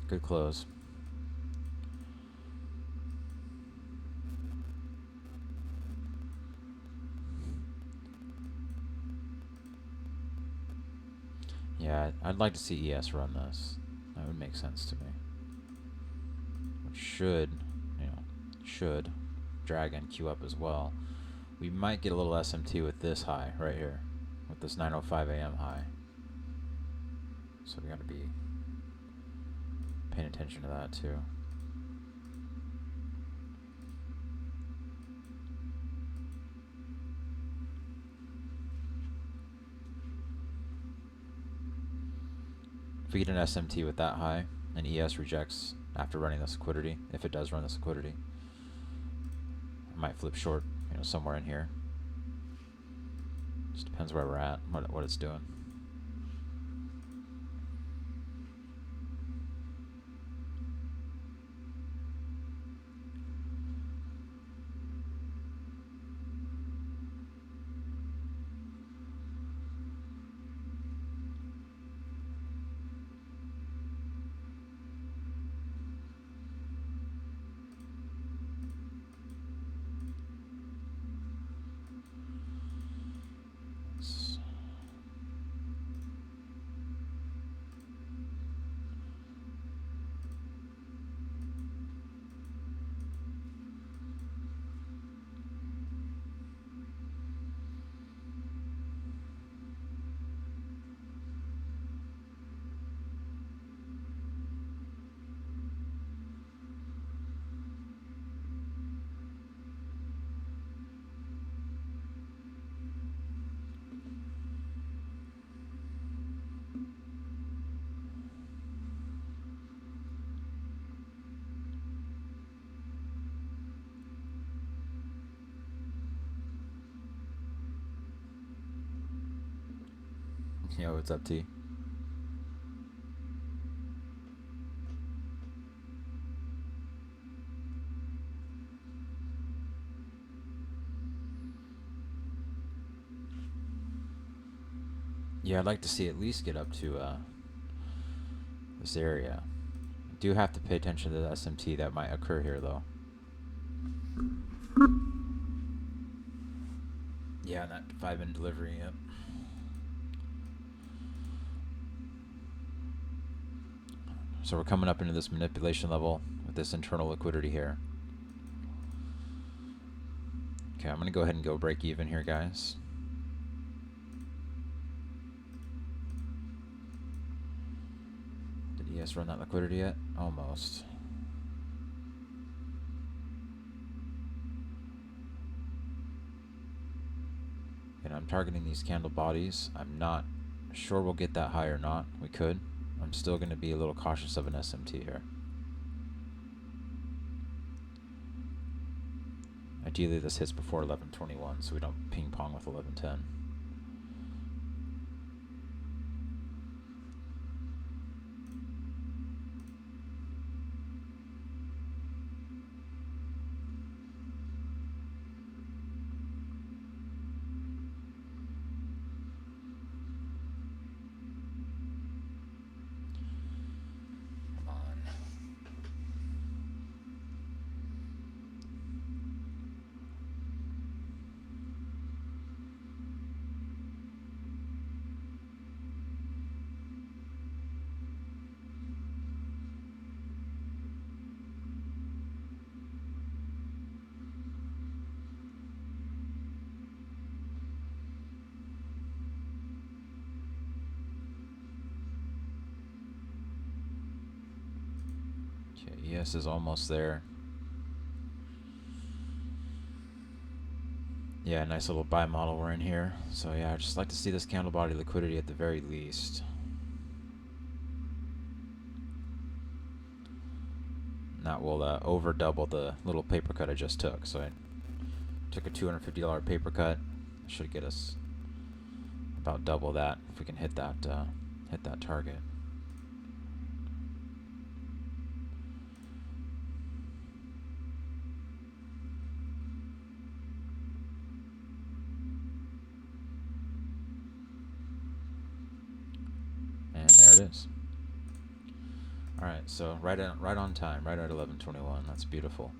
Good close. Yeah, I'd like to see ES run this. That would make sense to me. Which should, should drag and queue up as well. We might get a little SMT with this high right here, with this 9:05 a.m. high. So we got to be paying attention to that too. If we get an SMT with that high, and ES rejects after running this liquidity, if it does run this liquidity, it might flip short, somewhere in here. Just depends where we're at, what it's doing. Yo, what's up, T? Yeah, I'd like to see at least get up to this area. I do have to pay attention to the SMT that might occur here, though. Yeah, that 5-minute delivery, yep. So we're coming up into this manipulation level with this internal liquidity here. Okay, I'm going to go ahead and go break even here, guys. Did ES run that liquidity yet? Almost. And I'm targeting these candle bodies. I'm not sure we'll get that high or not. We could. I'm still going to be a little cautious of an SMT here. Ideally, this hits before 11:21, so we don't ping pong with 11:10. ES is almost there. Yeah, nice little buy model we're in here. So yeah, I'd just like to see this candle body liquidity at the very least. That will over double the little paper cut I just took. So I took a $250 paper cut. Should get us about double that if we can hit that target. And there it is. All right, so right on time, right at 11:21. That's beautiful.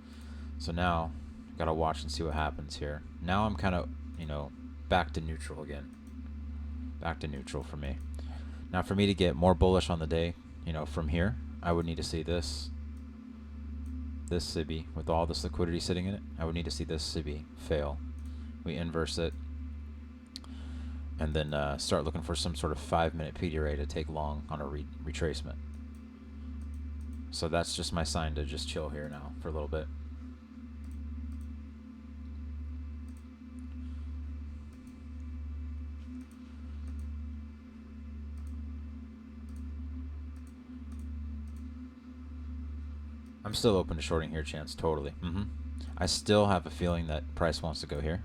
So now, gotta watch and see what happens here. Now I'm kind of, back to neutral again. Back to neutral for me. Now for me to get more bullish on the day, from here, I would need to see this SIBI with all this liquidity sitting in it. I would need to see this SIBI fail. We inverse it, and then start looking for some sort of 5-minute PDRA to take long on a retracement. So that's just my sign to just chill here now for a little bit. I'm still open to shorting here, Chance, totally. I still have a feeling that price wants to go here,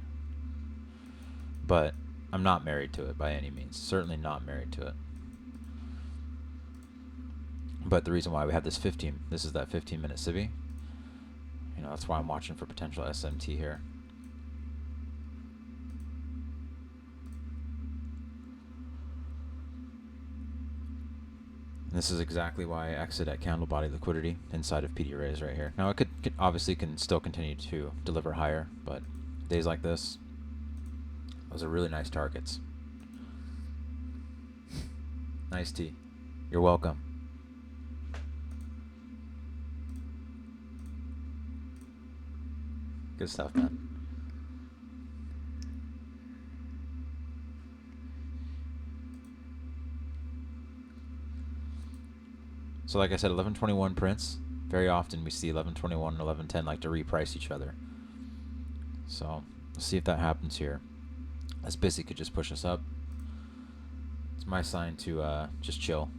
but I'm not married to it by any means. Certainly not married to it. But the reason why we have this this is that 15-minute SIBI. That's why I'm watching for potential SMT here. And this is exactly why I exit at candle body liquidity inside of PDRAs right here. Now it could obviously still continue to deliver higher, but days like this, those are really nice targets. Nice tea. You're welcome. Good stuff, man. So like I said, 1121 prints. Very often we see 1121 and 1110 like to reprice each other. So let's see if that happens here. This basically could just push us up. It's my sign to just chill.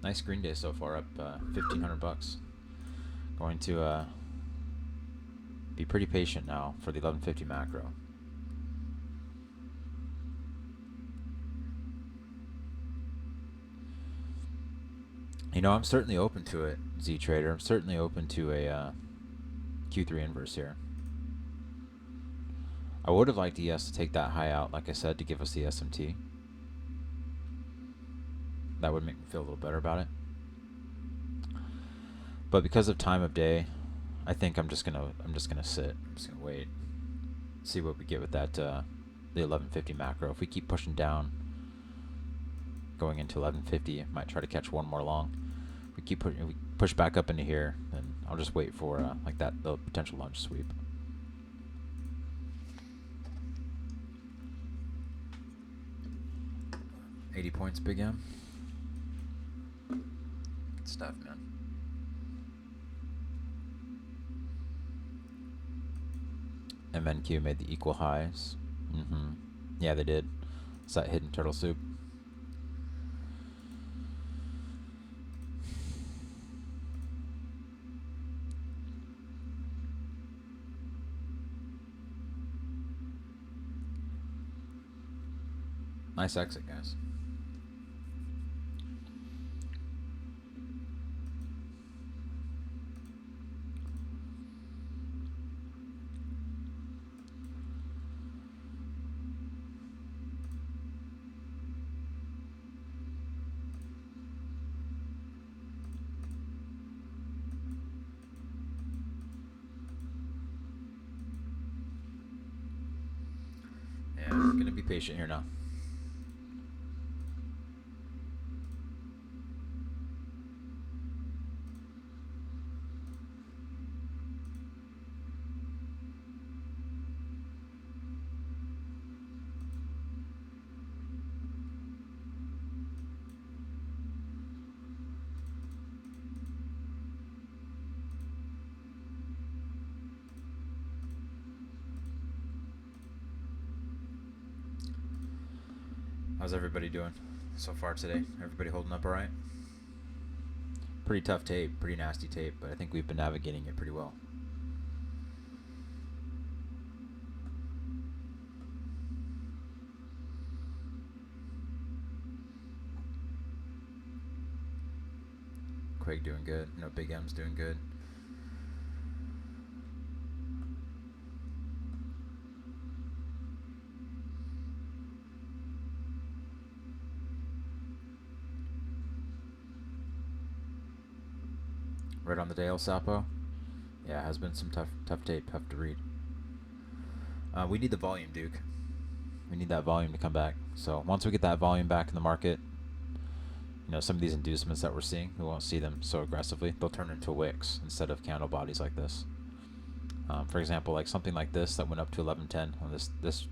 Nice green day so far, up $1,500. Going to be pretty patient now for the 1150 macro. I'm certainly open to it, Z Trader. I'm certainly open to a Q3 inverse here. I would have liked ES to take that high out, like I said, to give us the SMT. That would make me feel a little better about it. But because of time of day, I think I'm just gonna sit. I'm just gonna wait, see what we get with that the 1150 macro. If we keep pushing down, going into 1150, I might try to catch one more long. If we push back up into here, then I'll just wait for like the potential lunge sweep. $80 points, Big M. Good stuff, man. MNQ made the equal highs. Yeah, they did. It's that hidden turtle soup. Nice exit, guys. Yeah, I'm gonna be patient here now. How's everybody doing so far today? Everybody holding up all right? Pretty tough tape, pretty nasty tape, but I think we've been navigating it pretty well. Quake doing good. No, Big M's doing good. Right on the day, El Sapo? Yeah, has been some tough tape, tough to read. We need the volume, Duke. We need that volume to come back. So once we get that volume back in the market, you know, some of these inducements that we're seeing, we won't see them so aggressively. They'll turn into wicks instead of candle bodies like this. For example, like something like this that went up to 1110. On this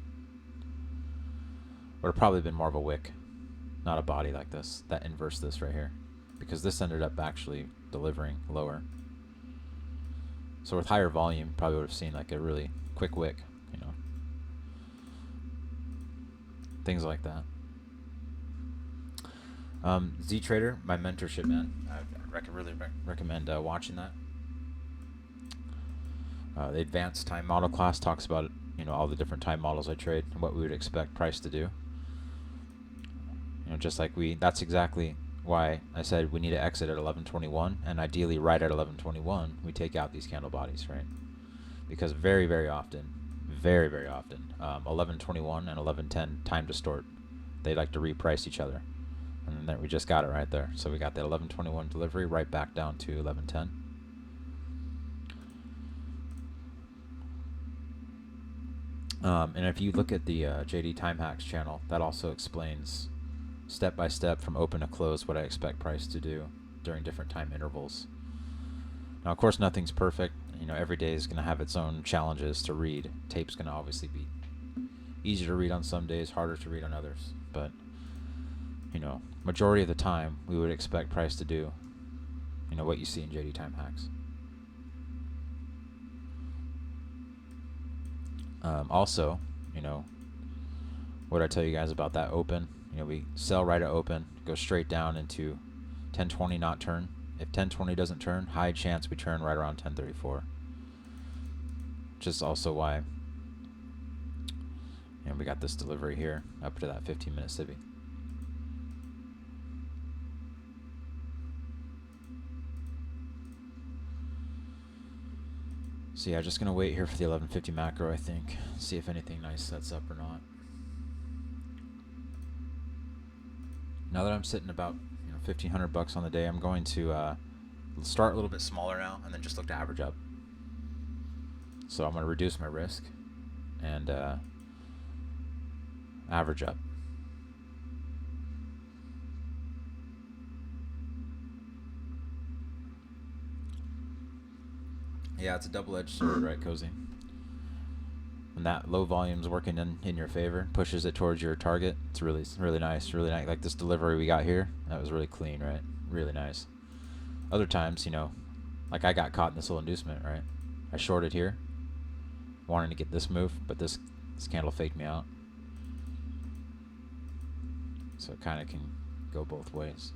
would have probably been more of a wick, not a body like this. That inverse this right here, because this ended up actually delivering lower. So with higher volume, probably would have seen like a really quick wick, you know, things like that. Z Trader, my mentorship, man. I really recommend watching that. The advanced time model class talks about, you know, all the different time models I trade and what we would expect price to do. You know, just like that's exactly why I said we need to exit at 1121, and ideally right at 1121 we take out these candle bodies, right? Because very often 1121 and 1110 time distort. They like to reprice each other, and then we just got it right there. So we got that 1121 delivery right back down to 1110. And if you look at the JD Time Hacks channel, that also explains step by step from open to close what I expect price to do during different time intervals. Now, of course, nothing's perfect. You know, every day is going to have its own challenges to read. Tape's going to obviously be easier to read on some days, harder to read on others. But, you know, majority of the time, we would expect price to do, you know, what you see in JD Time Hacks. Also, you know, what I tell you guys about that open, you know, we sell right at open, go straight down into 1020 not turn. If 1020 doesn't turn, high chance we turn right around 1034. Which is also why, you know, we got this delivery here up to that 15-minute SIBI. So yeah, just gonna wait here for the 1150 macro, I think. See if anything nice sets up or not. Now that I'm sitting about, you know, $1,500 on the day, I'm going to start a little bit smaller now and then just look to average up. So I'm going to reduce my risk and average up. Yeah, it's a double-edged sword, right, Cozy? When that low volume's working in your favor, pushes it towards your target, it's really nice, really nice. Like this delivery we got here, that was really clean, right? Really nice. Other times, you know, like I got caught in this little inducement, right? I shorted here, wanting to get this move, but this candle faked me out. So it kind of can go both ways.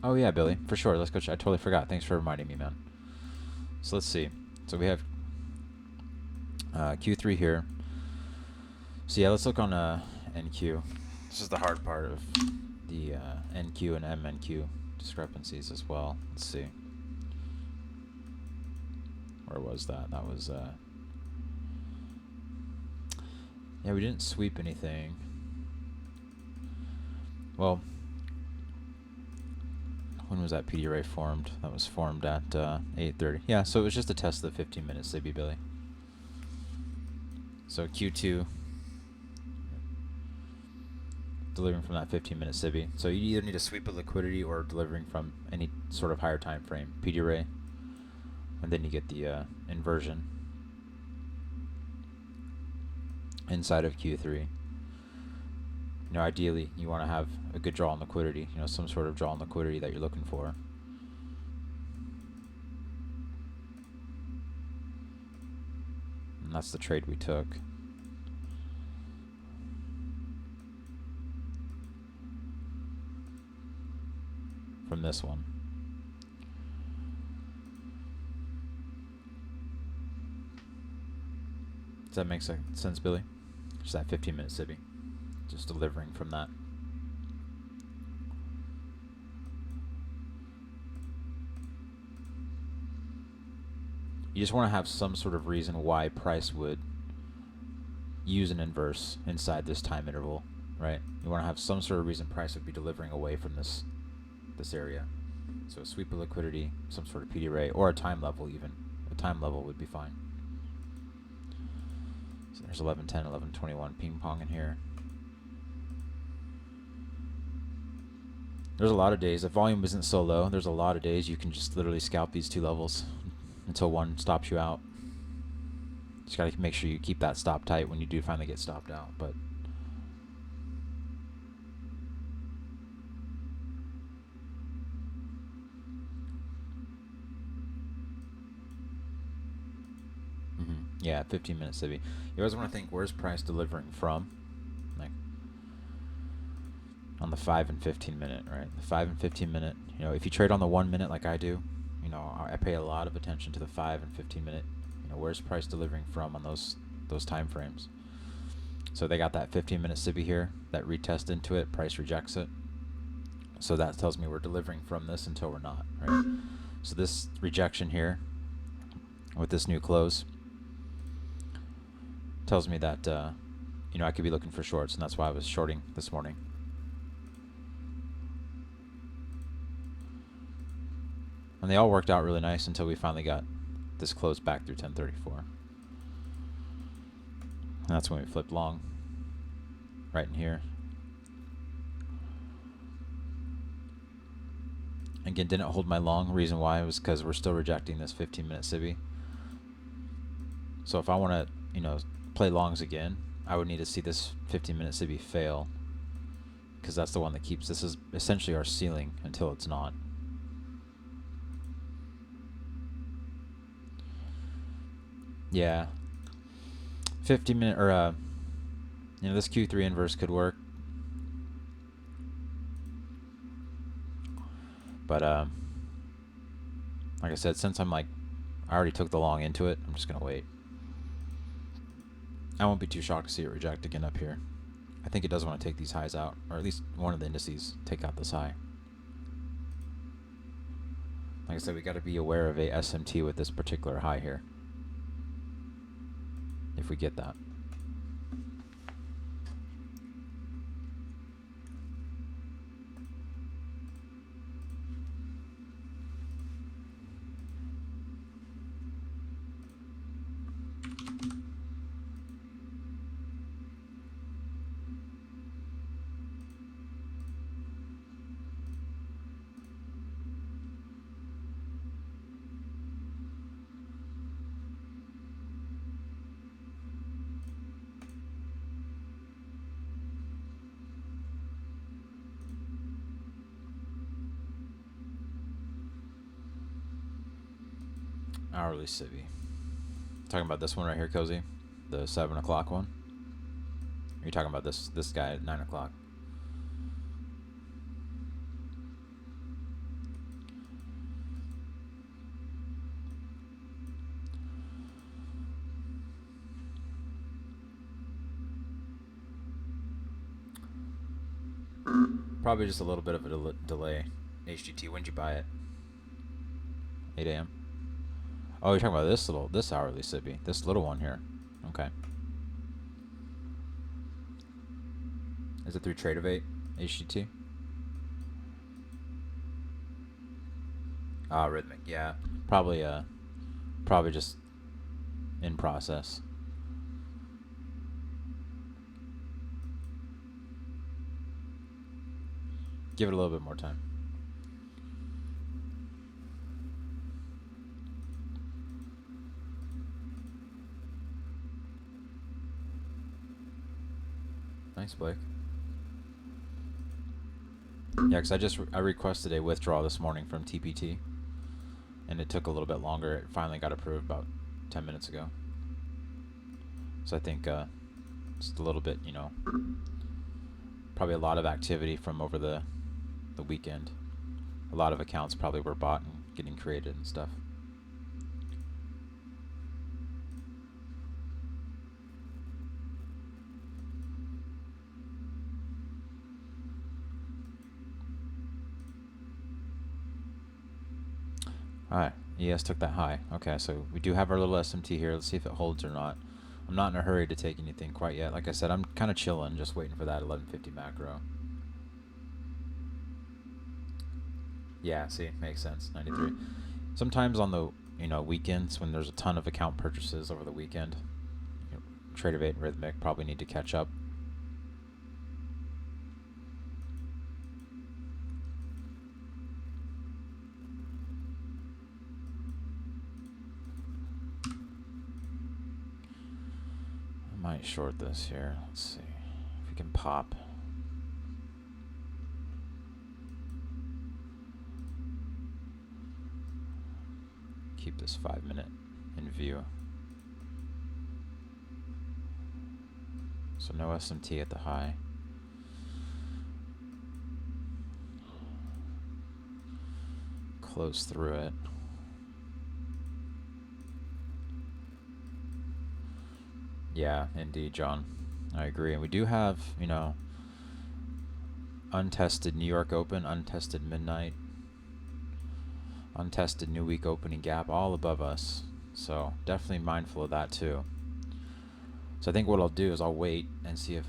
Oh yeah, Billy, for sure. Let's go. I totally forgot. Thanks for reminding me, man. So let's see. So we have Q3 here. So yeah, let's look on NQ. This is the hard part of the NQ and MNQ discrepancies as well. Let's see. Where was that? That was yeah, we didn't sweep anything. Well, when was that PD array formed? That was formed at 8:30. Yeah, so it was just a test of the 15-minute SIBI, Billy. So Q2, delivering from that 15-minute SIBI. So you either need to sweep a liquidity or delivering from any sort of higher time frame, PD array, and then you get the inversion inside of Q3. You know, ideally, you want to have a good draw on liquidity. You know, some sort of draw on liquidity that you're looking for. And that's the trade we took. From this one. Does that make sense, Billy? Just that 15-minute SIBI. Just delivering from that. You just want to have some sort of reason why price would use an inverse inside this time interval, right? You want to have some sort of reason price would be delivering away from this area. So a sweep of liquidity, some sort of PD ray, or a time level even. A time level would be fine. So there's 11:10, 11:21 ping pong in here. There's a lot of days, if volume isn't so low, there's a lot of days you can just literally scalp these two levels until one stops you out. Just gotta make sure you keep that stop tight when you do finally get stopped out. But yeah, 15-minute SIBI. You always want to think, where's price delivering from? Like on the 5 and 15 minute, right? The 5 and 15 minute. You know, if you trade on the 1 minute like I do, you know, I pay a lot of attention to the 5 and 15 minute. You know, where's price delivering from on those time frames? So they got that 15-minute SIBI here, that retest into it, price rejects it. So that tells me we're delivering from this until we're not, right? So this rejection here with this new close tells me that you know, I could be looking for shorts, and that's why I was shorting this morning. And they all worked out really nice until we finally got this close back through 1034. And that's when we flipped long, right in here. Again, didn't hold my long. Reason why was because we're still rejecting this 15-minute SIBI. So if I want to, you know, play longs again, I would need to see this 15-minute SIBI fail, because that's the one that keeps, this is essentially our ceiling until it's not. Yeah. 15-minute, or you know, this Q3 inverse could work. But like I said, since I already took the long into it, I'm just gonna wait. I won't be too shocked to see it reject again up here. I think it does want to take these highs out, or at least one of the indices take out this high. Like I said, we got to be aware of a SMT with this particular high here, if we get that. Hourly SIBI. Talking about this one right here, Cozy? The 7 o'clock one? Or are you talking about this guy at 9 o'clock? Probably just a little bit of a delay. HGT, when'd you buy it? 8 a.m. Oh, you're talking about this hourly SIBI, this little one here. Okay. Is it through Trade of 8 HGT? Ah, Rhythmic. Yeah, probably just in process. Give it a little bit more time. Nice, Blake. Yeah, because I requested a withdrawal this morning from TPT, and it took a little bit longer. It finally got approved about 10 minutes ago. So I think just a little bit, probably a lot of activity from over the weekend. A lot of accounts probably were bought and getting created and stuff. Alright, ES took that high. Okay, so we do have our little SMT here. Let's see if it holds or not. I'm not in a hurry to take anything quite yet. Like I said, I'm kind of chilling, just waiting for that 1150 macro. Yeah, see, makes sense. 93. Sometimes on the weekends when there's a ton of account purchases over the weekend, Trader 8 and Rhythmic probably need to catch up. I might short this here. Let's see if we can pop. Keep this 5 minute in view. So no SMT at the high. Close through it. Yeah, indeed, John. I agree. And we do have, untested New York Open, untested Midnight, untested New Week opening gap, all above us. So definitely mindful of that too. So I think what I'll do is I'll wait and see if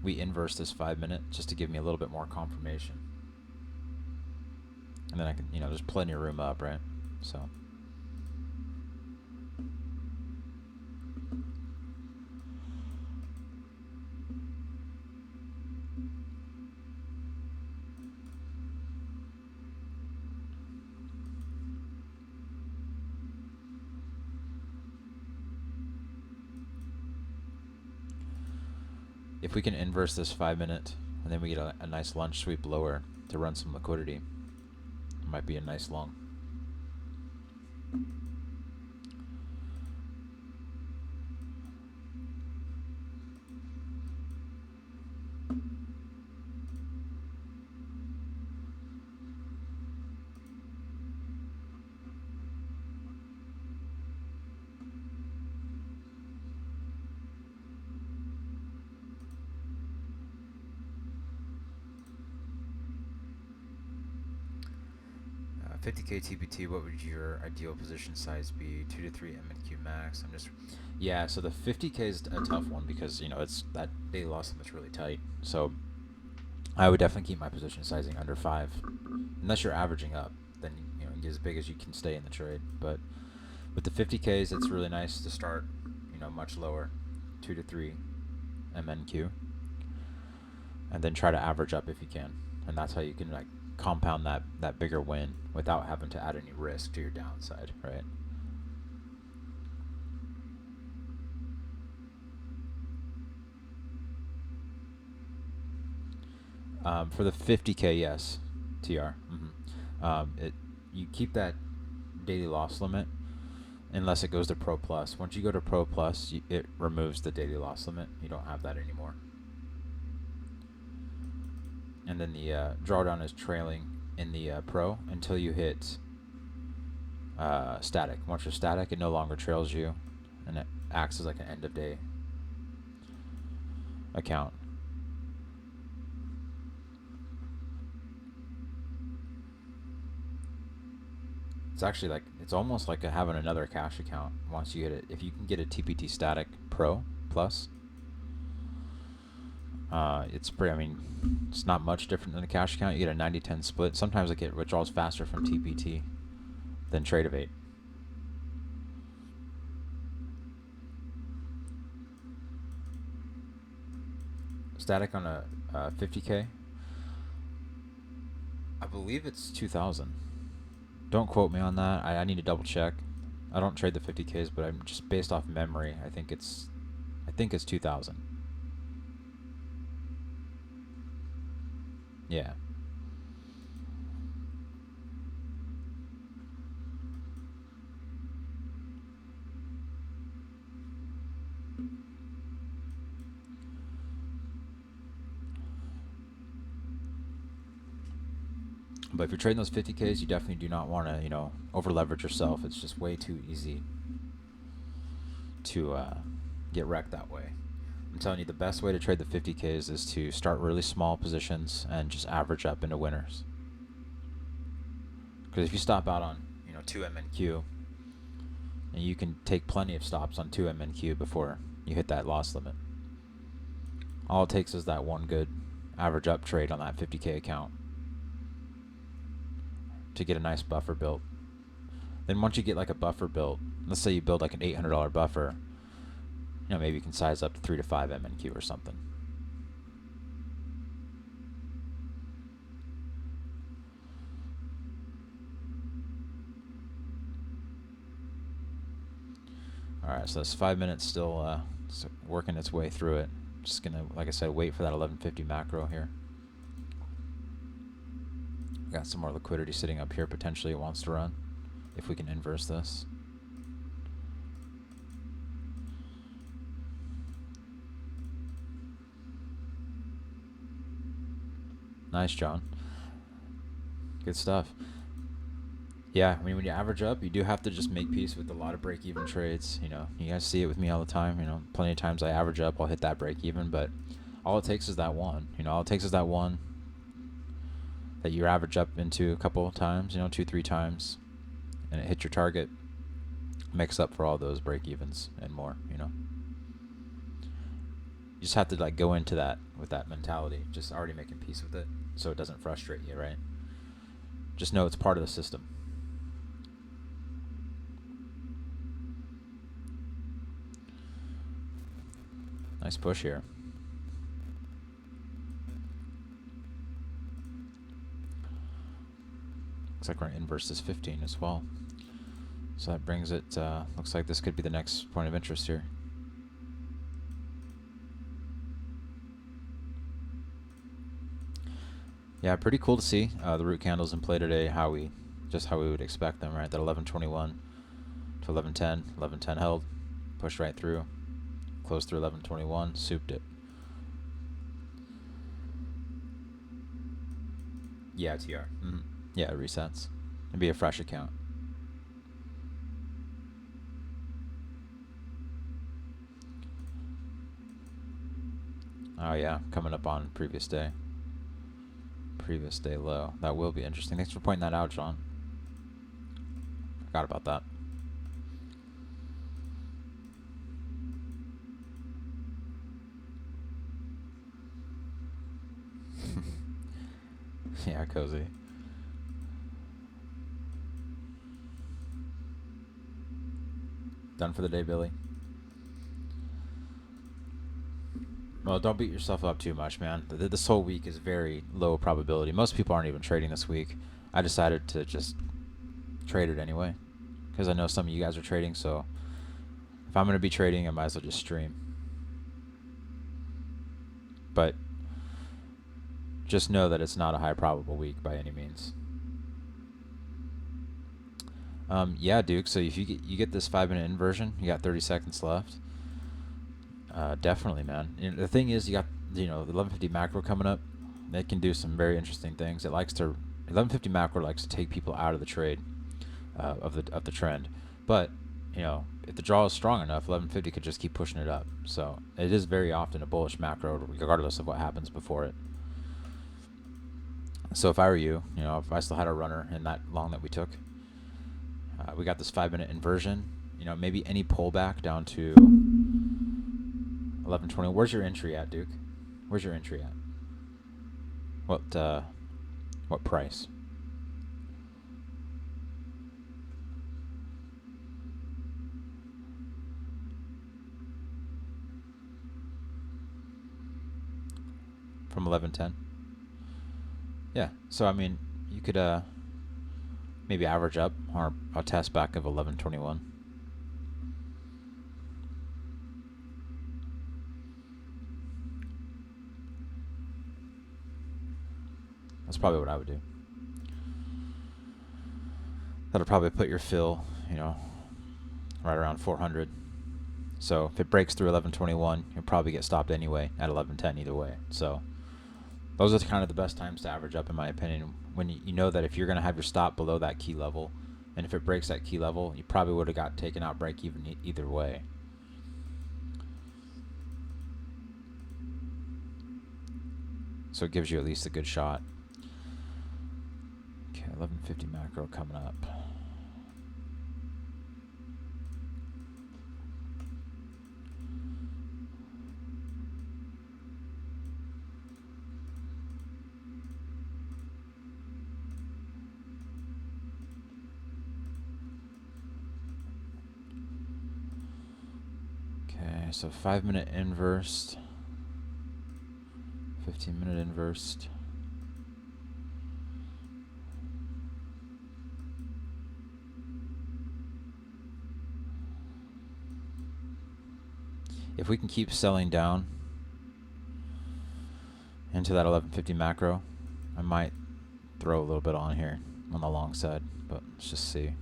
we inverse this 5 minute just to give me a little bit more confirmation. And then I can, there's plenty of room up, right? So. If we can inverse this 5 minute and then we get a nice lunch sweep lower to run some liquidity, it might be a nice long. Uh, 50k TPT, what would your ideal position size be? 2 to 3 MNQ max. Yeah, so the 50k is a tough one because it's that daily loss limit's really tight. So I would definitely keep my position sizing under 5, unless you're averaging up. Then get as big as you can stay in the trade. But with the 50ks, it's really nice to start much lower, 2 to 3 MNQ, and then try to average up if you can. And that's how you can compound that bigger win without having to add any risk to your downside, right? For the 50k, yes, TR. You keep that daily loss limit unless it goes to Pro Plus. Once you go to Pro Plus, it removes the daily loss limit. You don't have that anymore. And then the drawdown is trailing in the Pro until you hit static. Once you're static, it no longer trails you, and it acts as like an end of day account. It's actually it's almost like having another cash account once you get it. If you can get a TPT static Pro Plus, it's pretty, it's not much different than a cash account. You get a 90-10 split. Sometimes I get withdrawals faster from TPT than Trader 8. Static on a 50k, I believe it's 2,000. Don't quote me on that. I need to double check. I don't trade the 50ks, but I'm just based off memory. I think it's 2,000. Yeah. But if you're trading those 50Ks, you definitely do not want to, over leverage yourself. It's just way too easy to get wrecked that way. I'm telling you, the best way to trade the 50Ks is to start really small positions and just average up into winners. Because if you stop out on, 2 MNQ, and you can take plenty of stops on 2 MNQ before you hit that loss limit. All it takes is that one good average up trade on that 50K account to get a nice buffer built. Then once you get like a buffer built, let's say you build like an $800 buffer, maybe you can size up to 3 to 5 MNQ or something. Alright, so that's 5 minutes still working its way through it. Just gonna, like I said, wait for that 1150 macro here. Got some more liquidity sitting up here. Potentially it wants to run if we can inverse this. Nice, John. Good stuff. Yeah, I mean, when you average up, you do have to just make peace with a lot of break-even trades. You guys see it with me all the time. Plenty of times I average up, I'll hit that break-even, but all it takes is that one. All it takes is that one that you average up into a couple of times, 2, 3 times, and it hits your target, makes up for all those break-evens and more. You just have to like go into that with that mentality, just already making peace with it, so it doesn't frustrate you, right? Just know it's part of the system. Nice push here. Looks like we're going to inverse this 15 as well. So that brings it, looks like this could be the next point of interest here. Yeah, pretty cool to see the root candles in play today, how we would expect them, right? That 1121 to 1110, 1110 held, pushed right through, closed through 1121, souped it. Yeah, TR. Yeah, it resets. It'd be a fresh account. Oh yeah, coming up on previous day low. That will be interesting. Thanks for pointing that out, John. Forgot about that. Yeah, cozy. Done for the day, Billy? Well, don't beat yourself up too much, man. This whole week is very low probability. Most people aren't even trading this week. I decided to just trade it anyway, because I know some of you guys are trading, so if I'm going to be trading, I might as well just stream. But just know that it's not a high probable week by any means. Yeah, Duke, so if you get this 5-minute inversion, you got 30 seconds left. Definitely, man. The thing is, you got the 1150 macro coming up. It can do some very interesting things. 1150 macro likes to take people out of the trade, of the trend. But if the draw is strong enough, 1150 could just keep pushing it up. So it is very often a bullish macro, regardless of what happens before it. So if I were you, if I still had a runner in that long that we took, we got this 5-minute inversion. Maybe any pullback down to 1120. Where's your entry at, Duke? Where's your entry at? What price? From 1110. Yeah. So I mean, you could maybe average up or a test back of 1121. That's probably what I would do. That'll probably put your fill, right around 400. So if it breaks through 1121, you'll probably get stopped anyway at 1110 either way. So those are kind of the best times to average up, in my opinion, when you know that if you're going to have your stop below that key level, and if it breaks that key level, you probably would have got taken out break even either way. So it gives you at least a good shot. Okay, 1150 macro coming up. Okay, so 5-minute inversed, 15-minute inversed. If we can keep selling down into that 1150 macro, I might throw a little bit on here on the long side, but let's just see.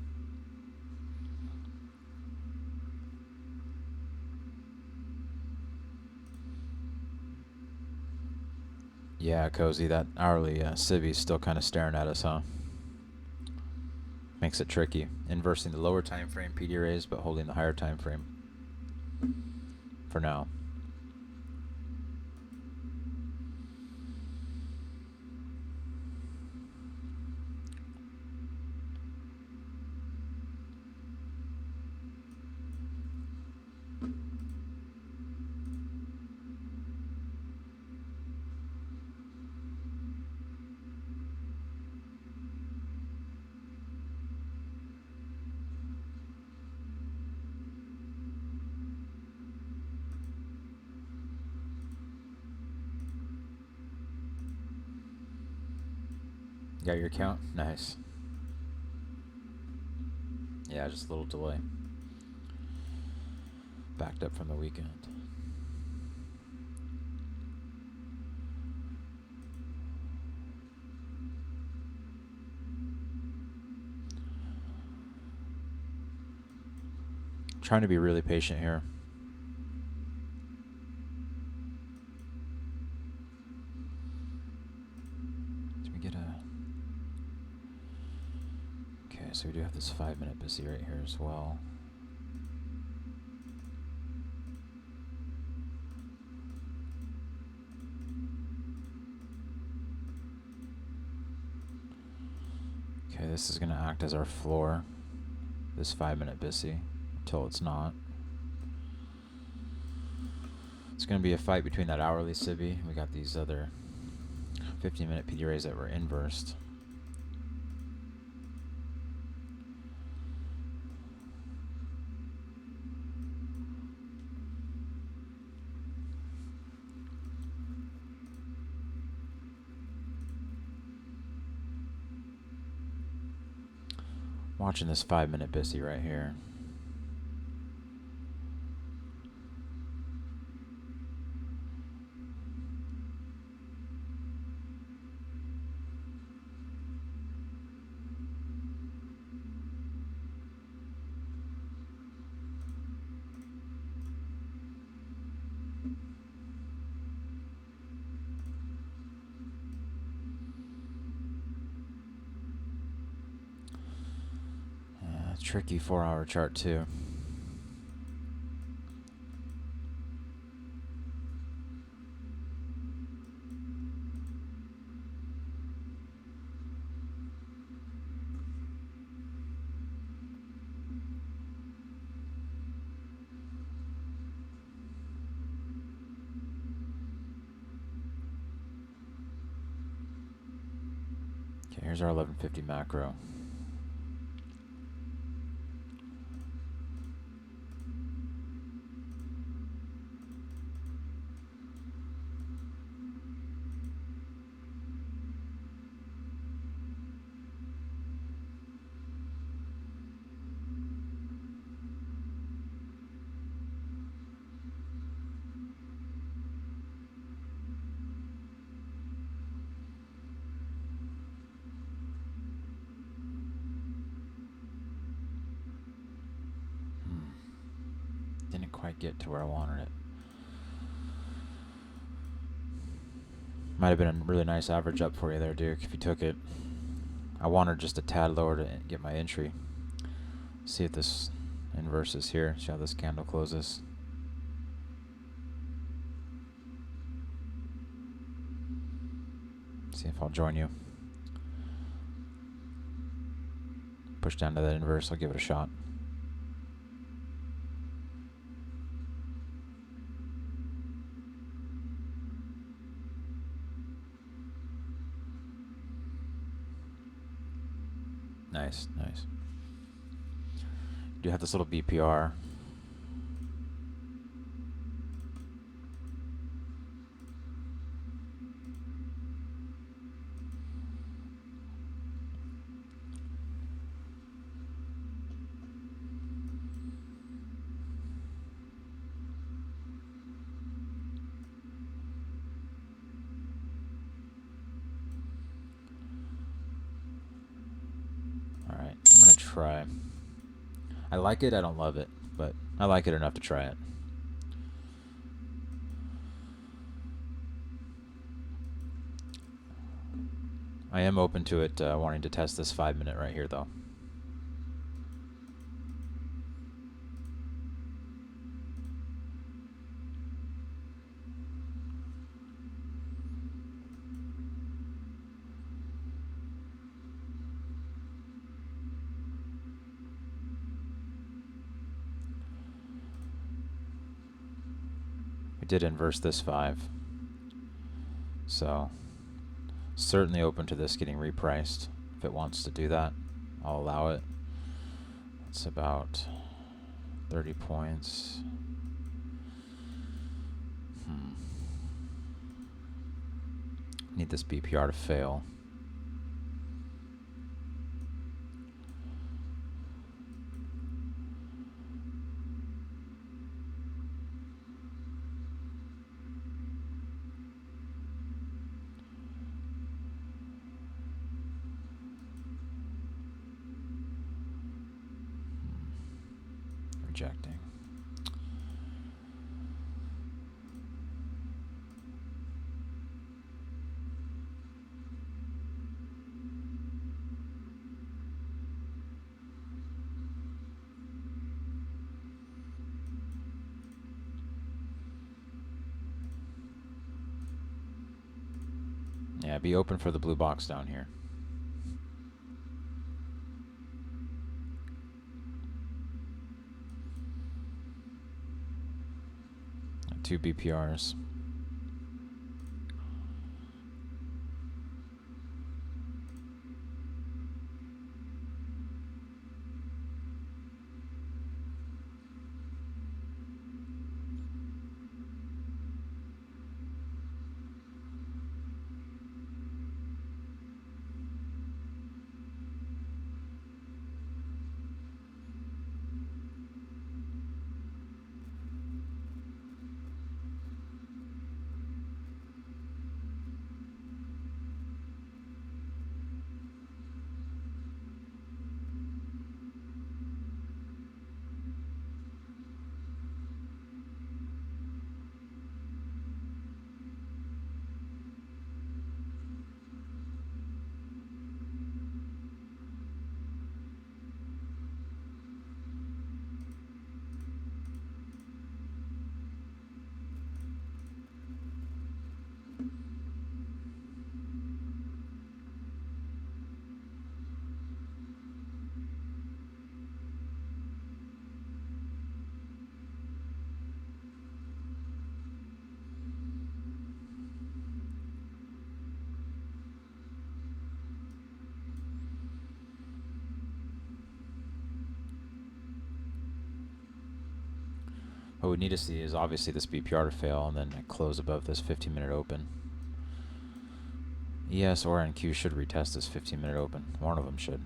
Yeah, Cozy, that hourly civvy is still kind of staring at us, huh? Makes it tricky. Inversing the lower time frame PD arrays, but holding the higher time frame for now. Got your count? Nice. Yeah, just a little delay. Backed up from the weekend. Trying to be really patient here. Did we get a... Okay, so we do have this 5-minute busy right here as well. Okay, this is going to act as our floor, this 5-minute busy, until it's not. It's going to be a fight between that hourly civvy. We got these other 15-minute PD arrays that were inversed. Watching this 5-minute busy right here. Tricky 4-hour chart too. Okay, here's our 1150 macro. quite get to where I wanted it. Might have been a really nice average up for you there, Duke, if you took it. I wanted just a tad lower to get my entry. See if this inverses here. See how this candle closes. See if I'll join you. Push down to that inverse. I'll give it a shot. Nice, nice. Do have this little BPR. Alright, I'm gonna try. I like it, I don't love it, but I like it enough to try it. I am open to it wanting to test this 5-minute right here, though. We did inverse this 5. So, certainly open to this getting repriced. If it wants to do that, I'll allow it. It's about 30 points. Need this BPR to fail. Rejecting. Yeah, be open for the blue box down here. Two BPRs. What we need to see is obviously this BPR to fail and then close above this 15-minute open. ES or NQ should retest this 15-minute open. One of them should.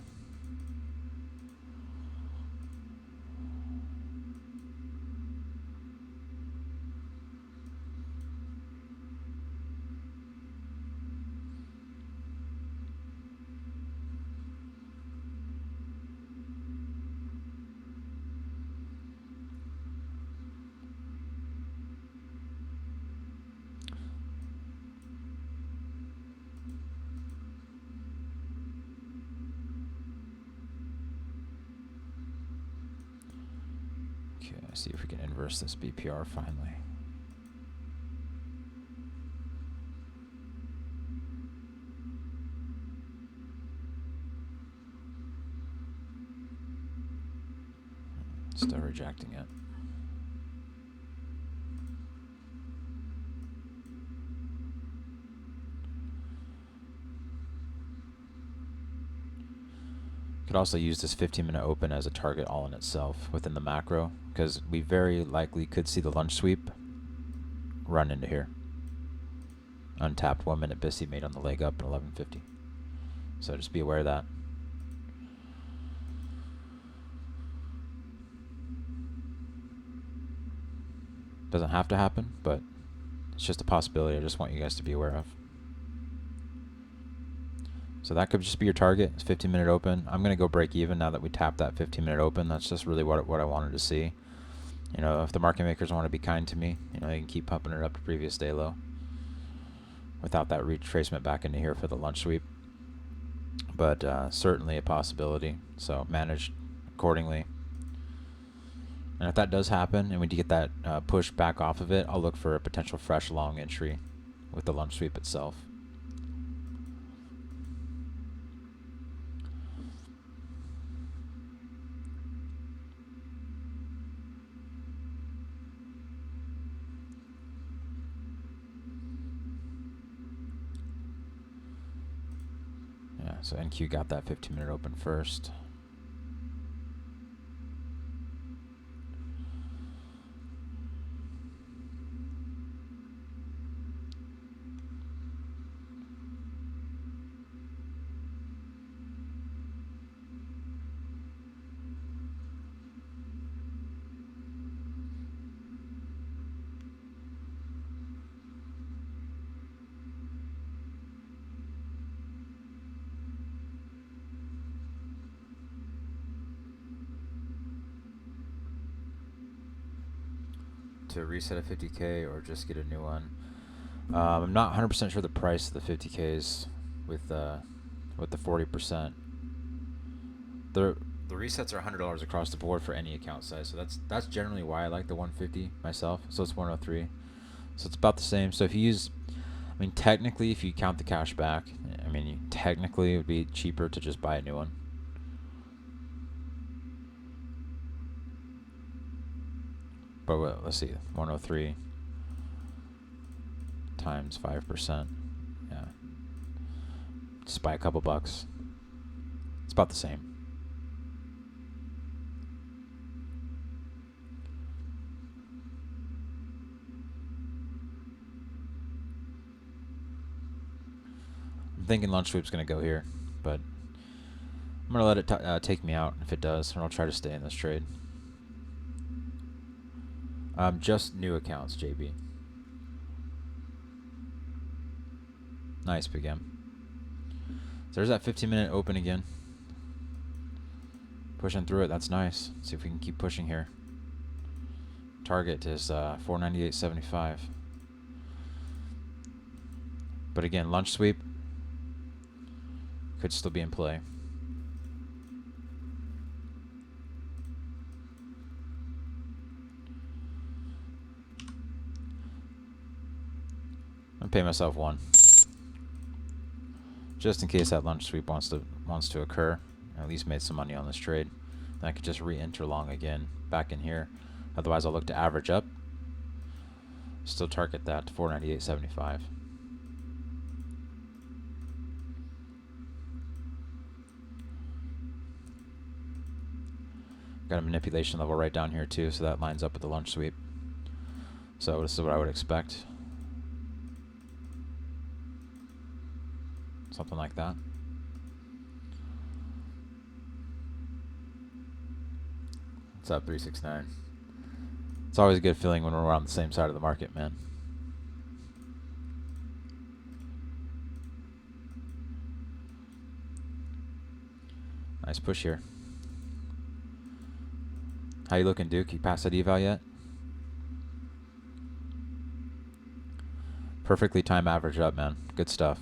Let's see if we can inverse this BPR finally. Still rejecting it. Could also use this 15-minute open as a target all in itself within the macro, because we very likely could see the lunch sweep run into here. Untapped 1 minute BISI made on the leg up at 11.50. So just be aware of that. Doesn't have to happen, but it's just a possibility I just want you guys to be aware of. So that could just be your target. It's 15-minute open. I'm going to go break even now that we tapped that 15-minute open. That's just really what I wanted to see. You know, if the market makers want to be kind to me, you know, they can keep pumping it up to previous day low without that retracement back into here for the lunch sweep. But certainly a possibility. So manage accordingly. And if that does happen and we get that push back off of it, I'll look for a potential fresh long entry with the lunch sweep itself. Yeah, so NQ got that 15-minute open first. To reset a 50K or just get a new one. I'm not 100% sure the price of the 50Ks with the 40%. The resets are $100 across the board for any account size, so that's generally why I like the 150 myself. So it's 103, so it's about the same. So if you use, I mean, technically, if you count the cash back, I mean, technically it would be cheaper to just buy a new one. But let's see, 103 times 5%. Yeah, just buy a couple bucks. It's about the same. I'm thinking lunch sweep's going to go here, but I'm going to let it take me out if it does, and I'll try to stay in this trade. Just new accounts, JB. Nice, Big M. So there's that 15-minute open again. Pushing through it, that's nice. Let's see if we can keep pushing here. Target is 498.75. But again, lunch sweep could still be in play. I'm pay myself one, just in case that lunch sweep wants to occur. I at least made some money on this trade. Then I could just re-enter long again back in here. Otherwise, I'll look to average up. Still target that to 498.75. Got a manipulation level right down here too, so that lines up with the lunch sweep. So this is what I would expect. Something like that. What's up, 369? It's always a good feeling when we're on the same side of the market, man. Nice push here. How you looking, Duke? You passed that eval yet? Perfectly timed average up, man. Good stuff.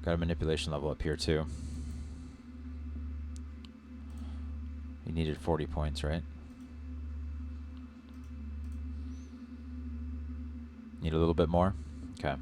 Got a manipulation level up here too. You needed 40 points, right? Need a little bit more? Okay.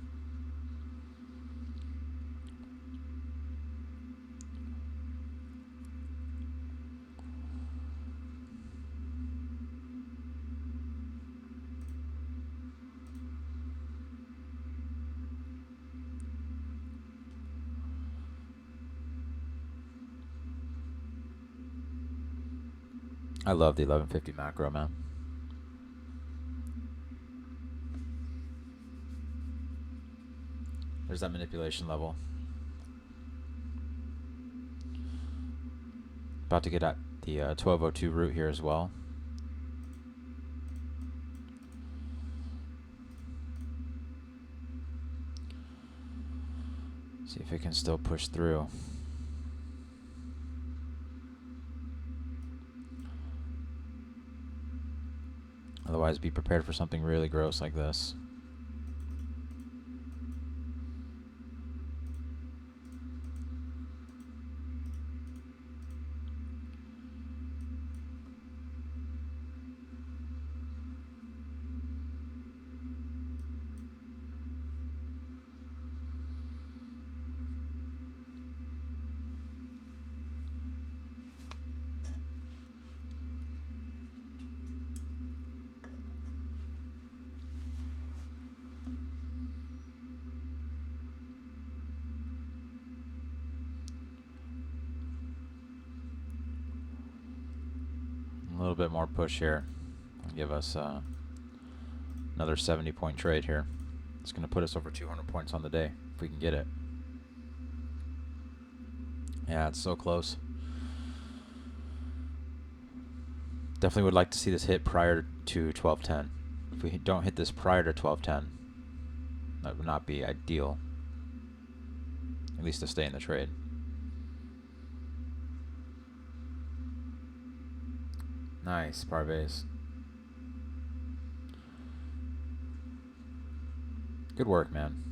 I love the 1150 macro, man. There's that manipulation level. About to get at the 1202 route here as well. See if it can still push through. Otherwise, be prepared for something really gross like this. A little bit more push here. Give us another 70-point trade here. It's going to put us over 200 points on the day if we can get it. Yeah, it's so close. Definitely would like to see this hit prior to 1210. If we don't hit this prior to 1210, that would not be ideal. At least to stay in the trade. Nice, Parves. Good work, man.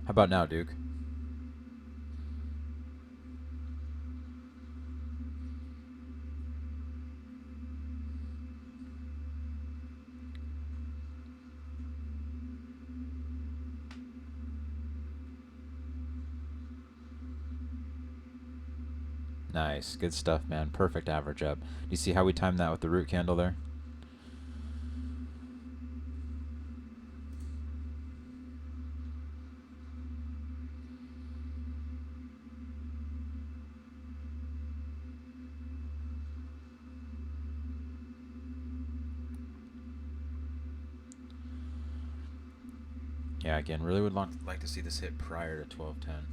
How about now, Duke? Nice. Good stuff, man. Perfect average up. Do you see how we timed that with the root candle there? Yeah, again, really would like to see this hit prior to 1210.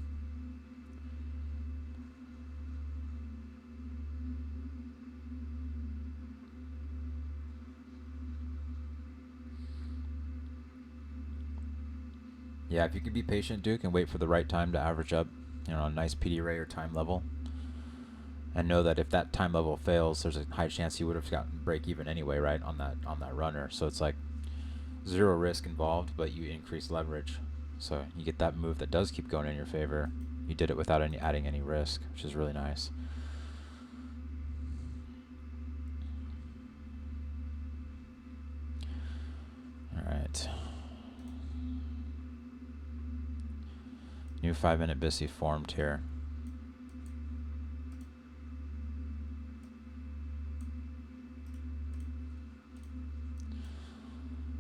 Yeah, if you could be patient, Duke, and wait for the right time to average up, you know, a nice PD ray or time level, and know that if that time level fails, there's a high chance you would have gotten break even anyway, right, on that runner. So it's like zero risk involved, but you increase leverage. So you get that move that does keep going in your favor. You did it without adding any risk, which is really nice. All right. New 5-minute BISI formed here.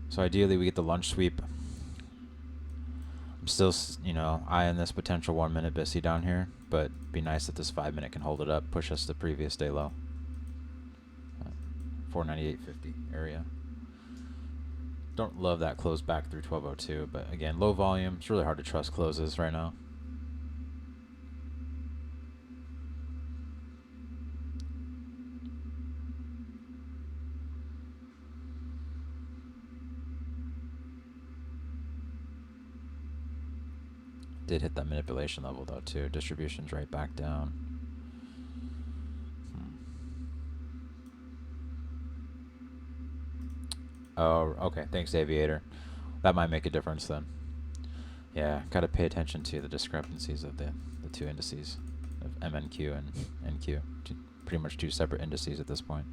So ideally we get the lunch sweep. I'm still, you know, eyeing this potential 1-minute BISI down here, but it'd be nice if this 5-minute can hold it up, push us to the previous day low. 498.50 area. Don't love that close back through 1202, but again, low volume. It's really hard to trust closes right now. Did hit that manipulation level though too. Distribution's right back down. Oh, okay. Thanks, Aviator. That might make a difference then. Yeah, got to pay attention to the discrepancies of the two indices of MNQ and NQ. Pretty much two separate indices at this point.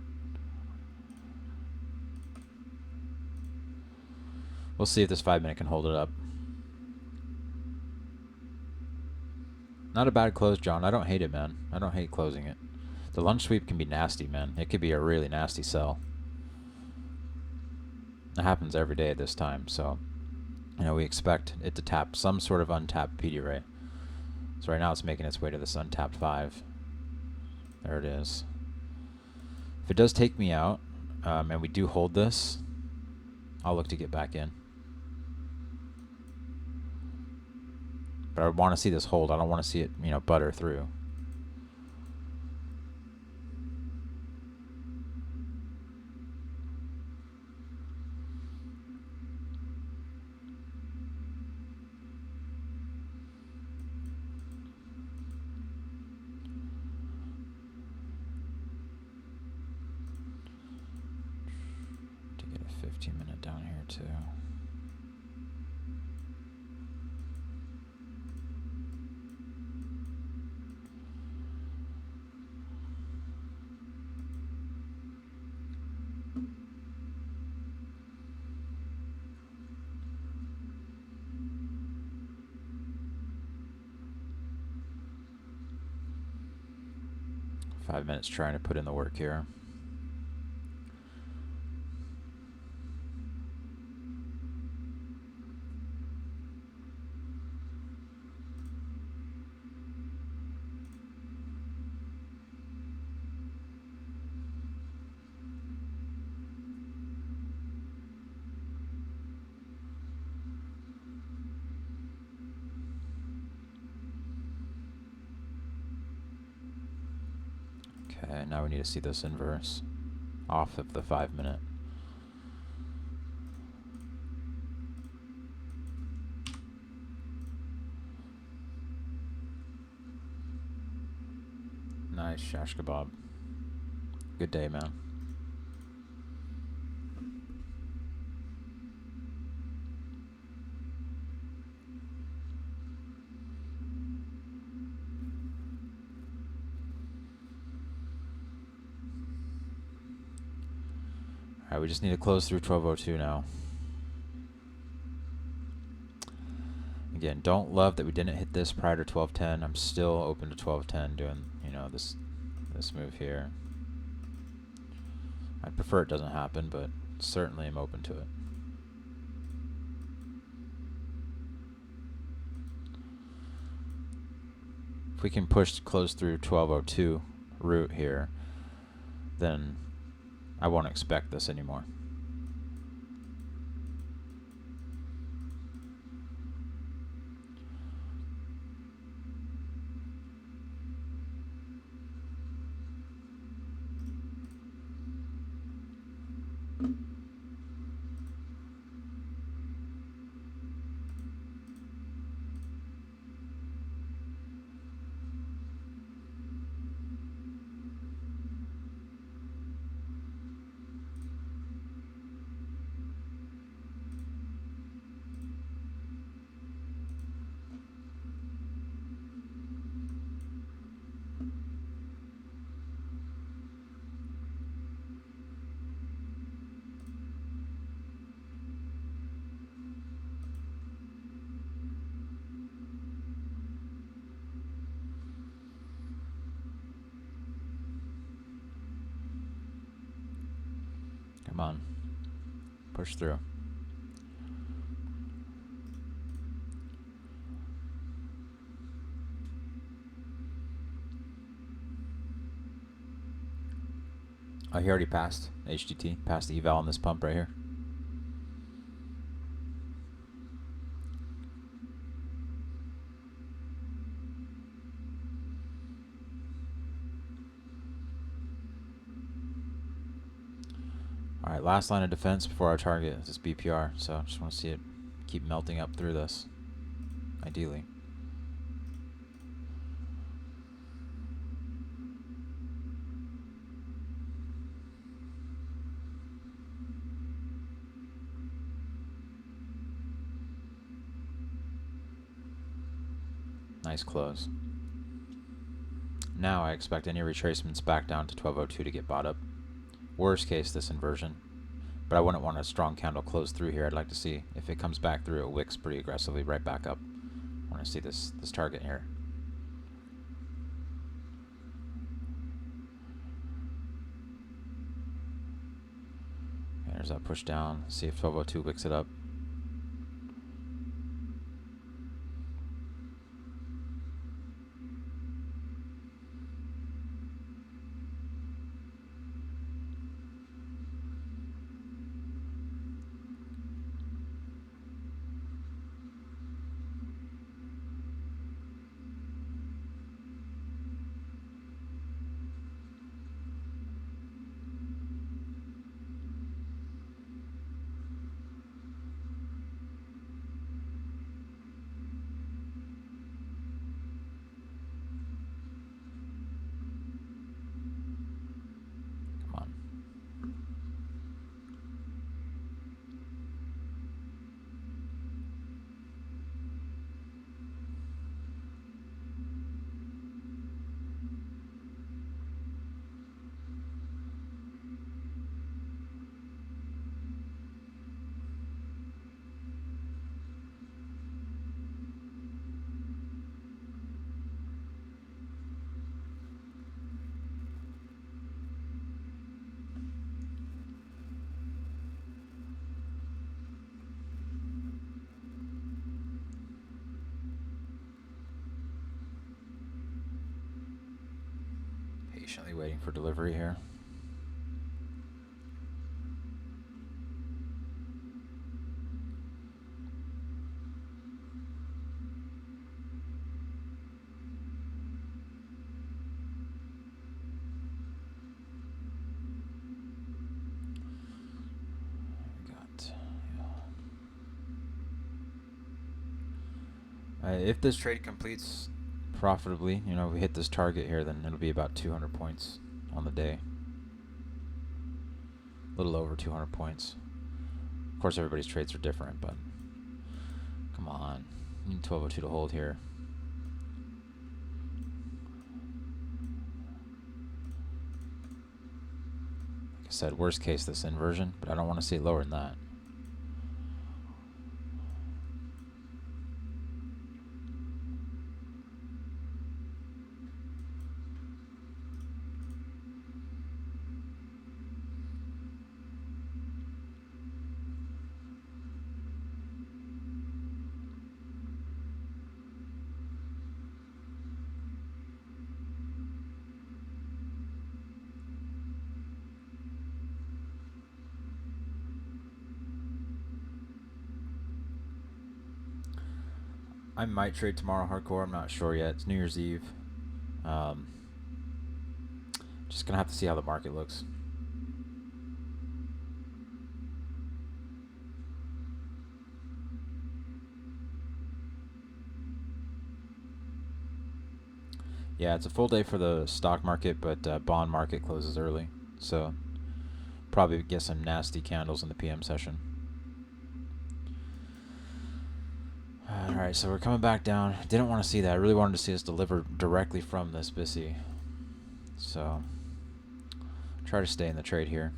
We'll see if this 5 minute can hold it up. Not a bad close, John. I don't hate it, man. I don't hate closing it. The lunge sweep can be nasty, man. It could be a really nasty sell. It happens every day at this time, so we expect it to tap some sort of untapped PD ray. So right now it's making its way to this untapped 5. There it is. If it does take me out, and we do hold this, I'll look to get back in. But I want to see this hold. I don't want to see it, butter through. To get a 15-minute down here too. Five minutes trying to put in the work here. Okay, now we need to see this inverse off of the 5 minute. Nice, shash kebab. Good day, man. Alright, we just need to close through 1202 now. Again, don't love that we didn't hit this prior to 1210. I'm still open to 1210 doing, this move here. I'd prefer it doesn't happen, but certainly I'm open to it. If we can push close through 1202 root here, then I won't expect this anymore. Come on. Push through. Oh, he already passed HDT, passed the eval on this pump right here. Alright, last line of defense before our target is this BPR, so I just want to see it keep melting up through this, ideally. Nice close. Now I expect any retracements back down to 1202 to get bought up. Worst case, this inversion. But I wouldn't want a strong candle close through here. I'd like to see if it comes back through, it wicks pretty aggressively right back up. I want to see this target here. Okay, there's that push down. See if 1202 wicks it up. Patiently waiting for delivery here. If this trade completes profitably, you know, we hit this target here, then it'll be about 200 points on the day. A little over 200 points. Of course, everybody's trades are different, but come on. You need 1202 to hold here. Like I said, worst case, this inversion, but I don't want to see it lower than that. I might trade tomorrow hardcore. I'm not sure yet. It's New Year's Eve. Just gonna have to see how the market looks. Yeah, it's a full day for the stock market, but bond market closes early, so probably get some nasty candles in the PM session. Alright, so we're coming back down. Didn't want to see that. I really wanted to see us deliver directly from this BISI. So, try to stay in the trade here.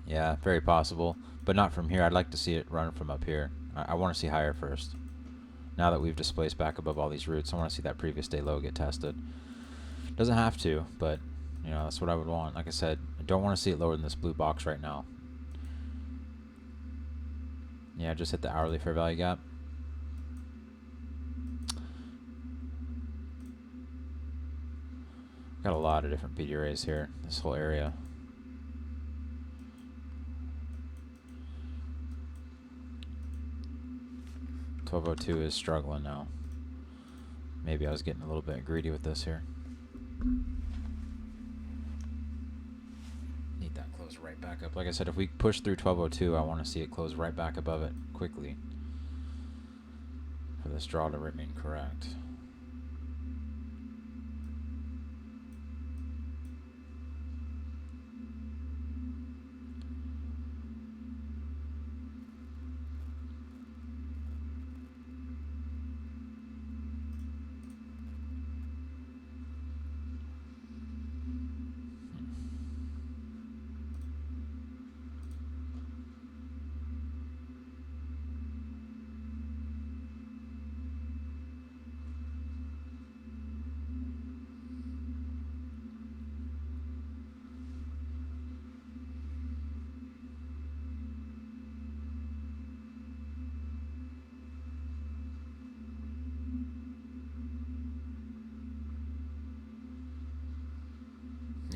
Yeah, very possible, but not from here. I'd like to see it run from up here. I want to see higher first. Now that we've displaced back above all these routes, I want to see that previous day low get tested. Doesn't have to, but you know, that's what I would want. Like I said, I don't want to see it lower than this blue box right now. Yeah, just hit the hourly fair value gap. Got a lot of different PDRAs here, this whole area. $12.02 is struggling now. Maybe I was getting a little bit greedy with this here. Need that close right back up. Like I said, if we push through 12.02, I want to see it close right back above it quickly for this draw to remain correct.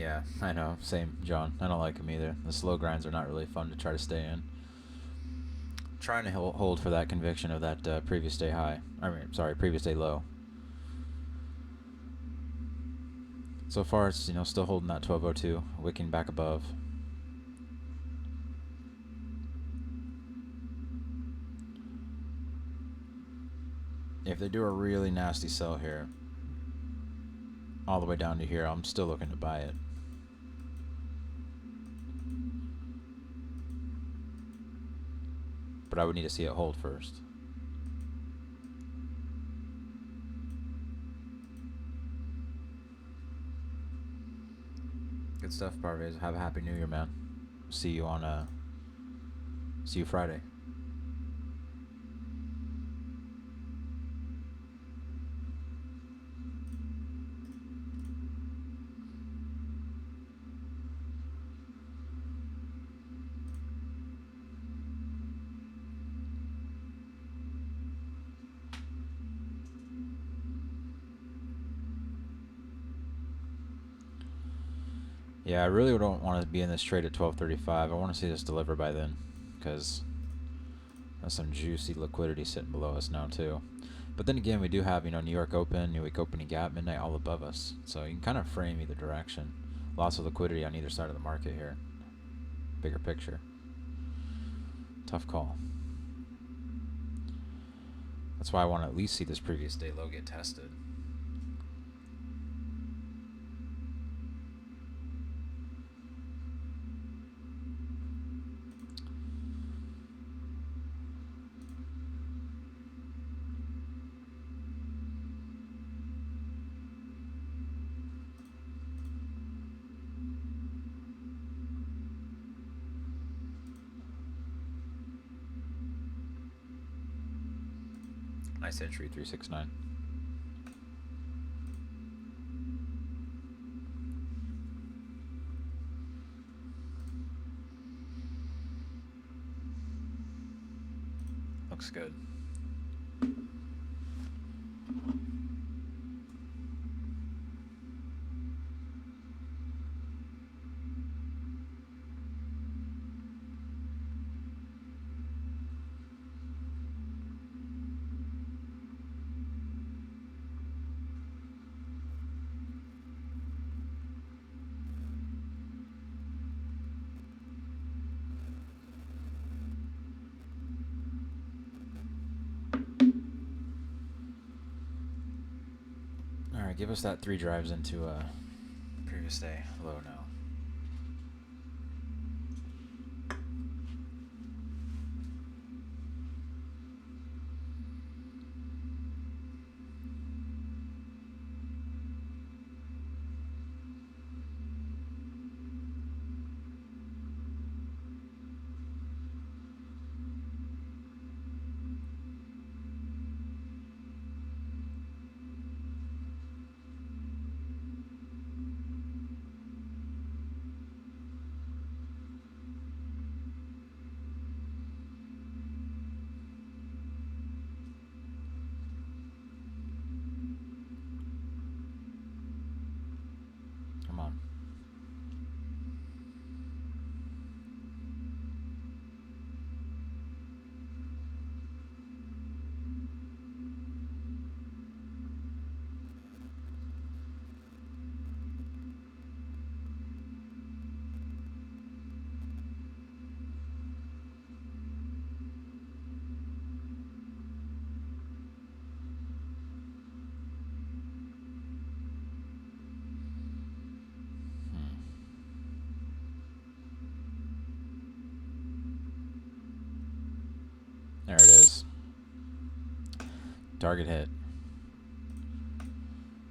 Yeah, I know. Same, John. I don't like them either. The slow grinds are not really fun to try to stay in. Trying to hold for that conviction of that previous day high. Previous day low. So far, it's still holding that 1202, wicking back above. If they do a really nasty sell here, all the way down to here, I'm still looking to buy it. But I would need to see it hold first. Good stuff, Parves. Have a happy New Year, man. See you Friday. Yeah, I really don't want to be in this trade at 12:35. I want to see this deliver by then, because there's some juicy liquidity sitting below us now too. But then again, we do have New York Open, New Week opening gap, midnight all above us, so you can kind of frame either direction. Lots of liquidity on either side of the market here. Bigger picture. Tough call. That's why I want to at least see this previous day low get tested. Nice entry, 369. Looks good. Alright, give us that 3 drives into previous day low now. Come on. There it is. Target hit.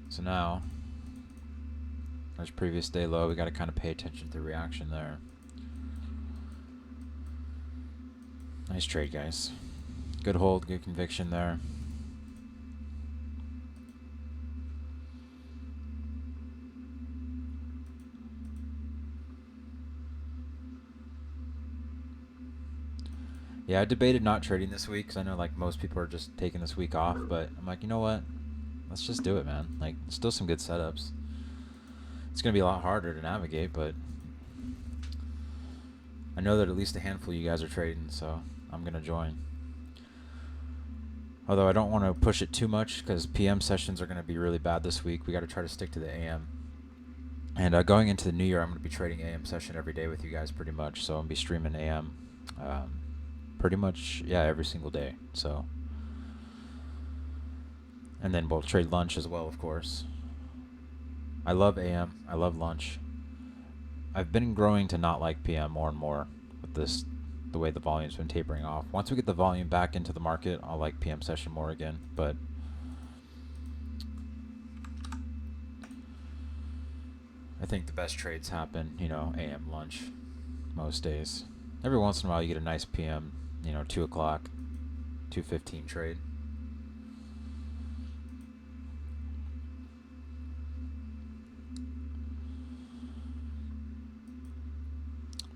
So now, there's previous day low. We got to kind of pay attention to the reaction there. Nice trade, guys. Good hold, good conviction there. Yeah, I debated not trading this week because I know like most people are just taking this week off, but I'm like, you know what? Let's just do it, man. Like, still some good setups. It's going to be a lot harder to navigate, but I know that at least a handful of you guys are trading, so I'm going to join. Although I don't want to push it too much because PM sessions are going to be really bad this week. We got to try to stick to the AM. And going into the new year, I'm going to be trading AM session every day with you guys pretty much. So I'm going to be streaming AM pretty much, yeah, every single day. So, and then we'll trade lunch as well, of course. I love AM. I love lunch. I've been growing to not like PM more and more with this, the way the volume's been tapering off. Once we get the volume back into the market, I'll like PM session more again. But I think the best trades happen, AM lunch most days. Every once in a while you get a nice PM, 2 o'clock, 2:15 trade.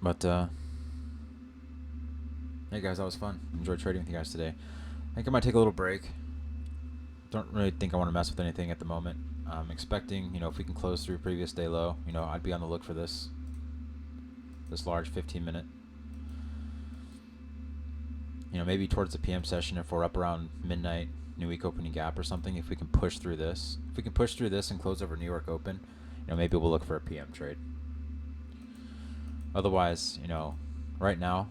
But, hey guys, that was fun. Enjoyed trading with you guys today. I think I might take a little break. Don't really think I want to mess with anything at the moment. I'm expecting, if we can close through previous day low, I'd be on the look for this large 15-minute. Maybe towards the PM session, if we're up around midnight, New Week opening gap or something, if we can push through this. If we can push through this and close over New York open, maybe we'll look for a PM trade. Otherwise, right now,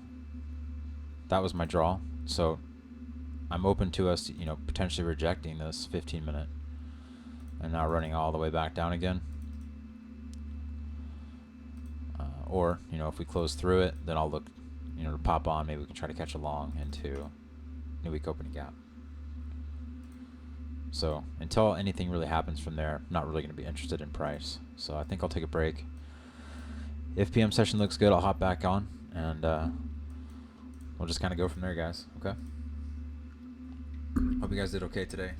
that was my draw. So I'm open to us, potentially rejecting this 15-minute and now running all the way back down again. Or, if we close through it, then I'll look, to pop on. Maybe we can try to catch a long into New Week opening gap. So until anything really happens from there, I'm not really going to be interested in price. So I think I'll take a break. If PM session looks good, I'll hop back on, and we'll just kind of go from there, guys. Okay? Hope you guys did okay today.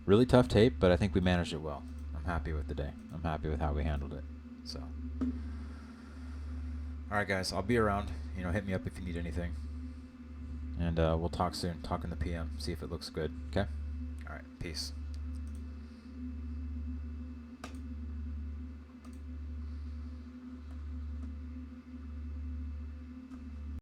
Really tough tape, but I think we managed it well. I'm happy with the day. I'm happy with how we handled it. So, all right, guys, I'll be around. Hit me up if you need anything. And we'll talk soon. Talk in the PM. See if it looks good. Okay? All right. Peace.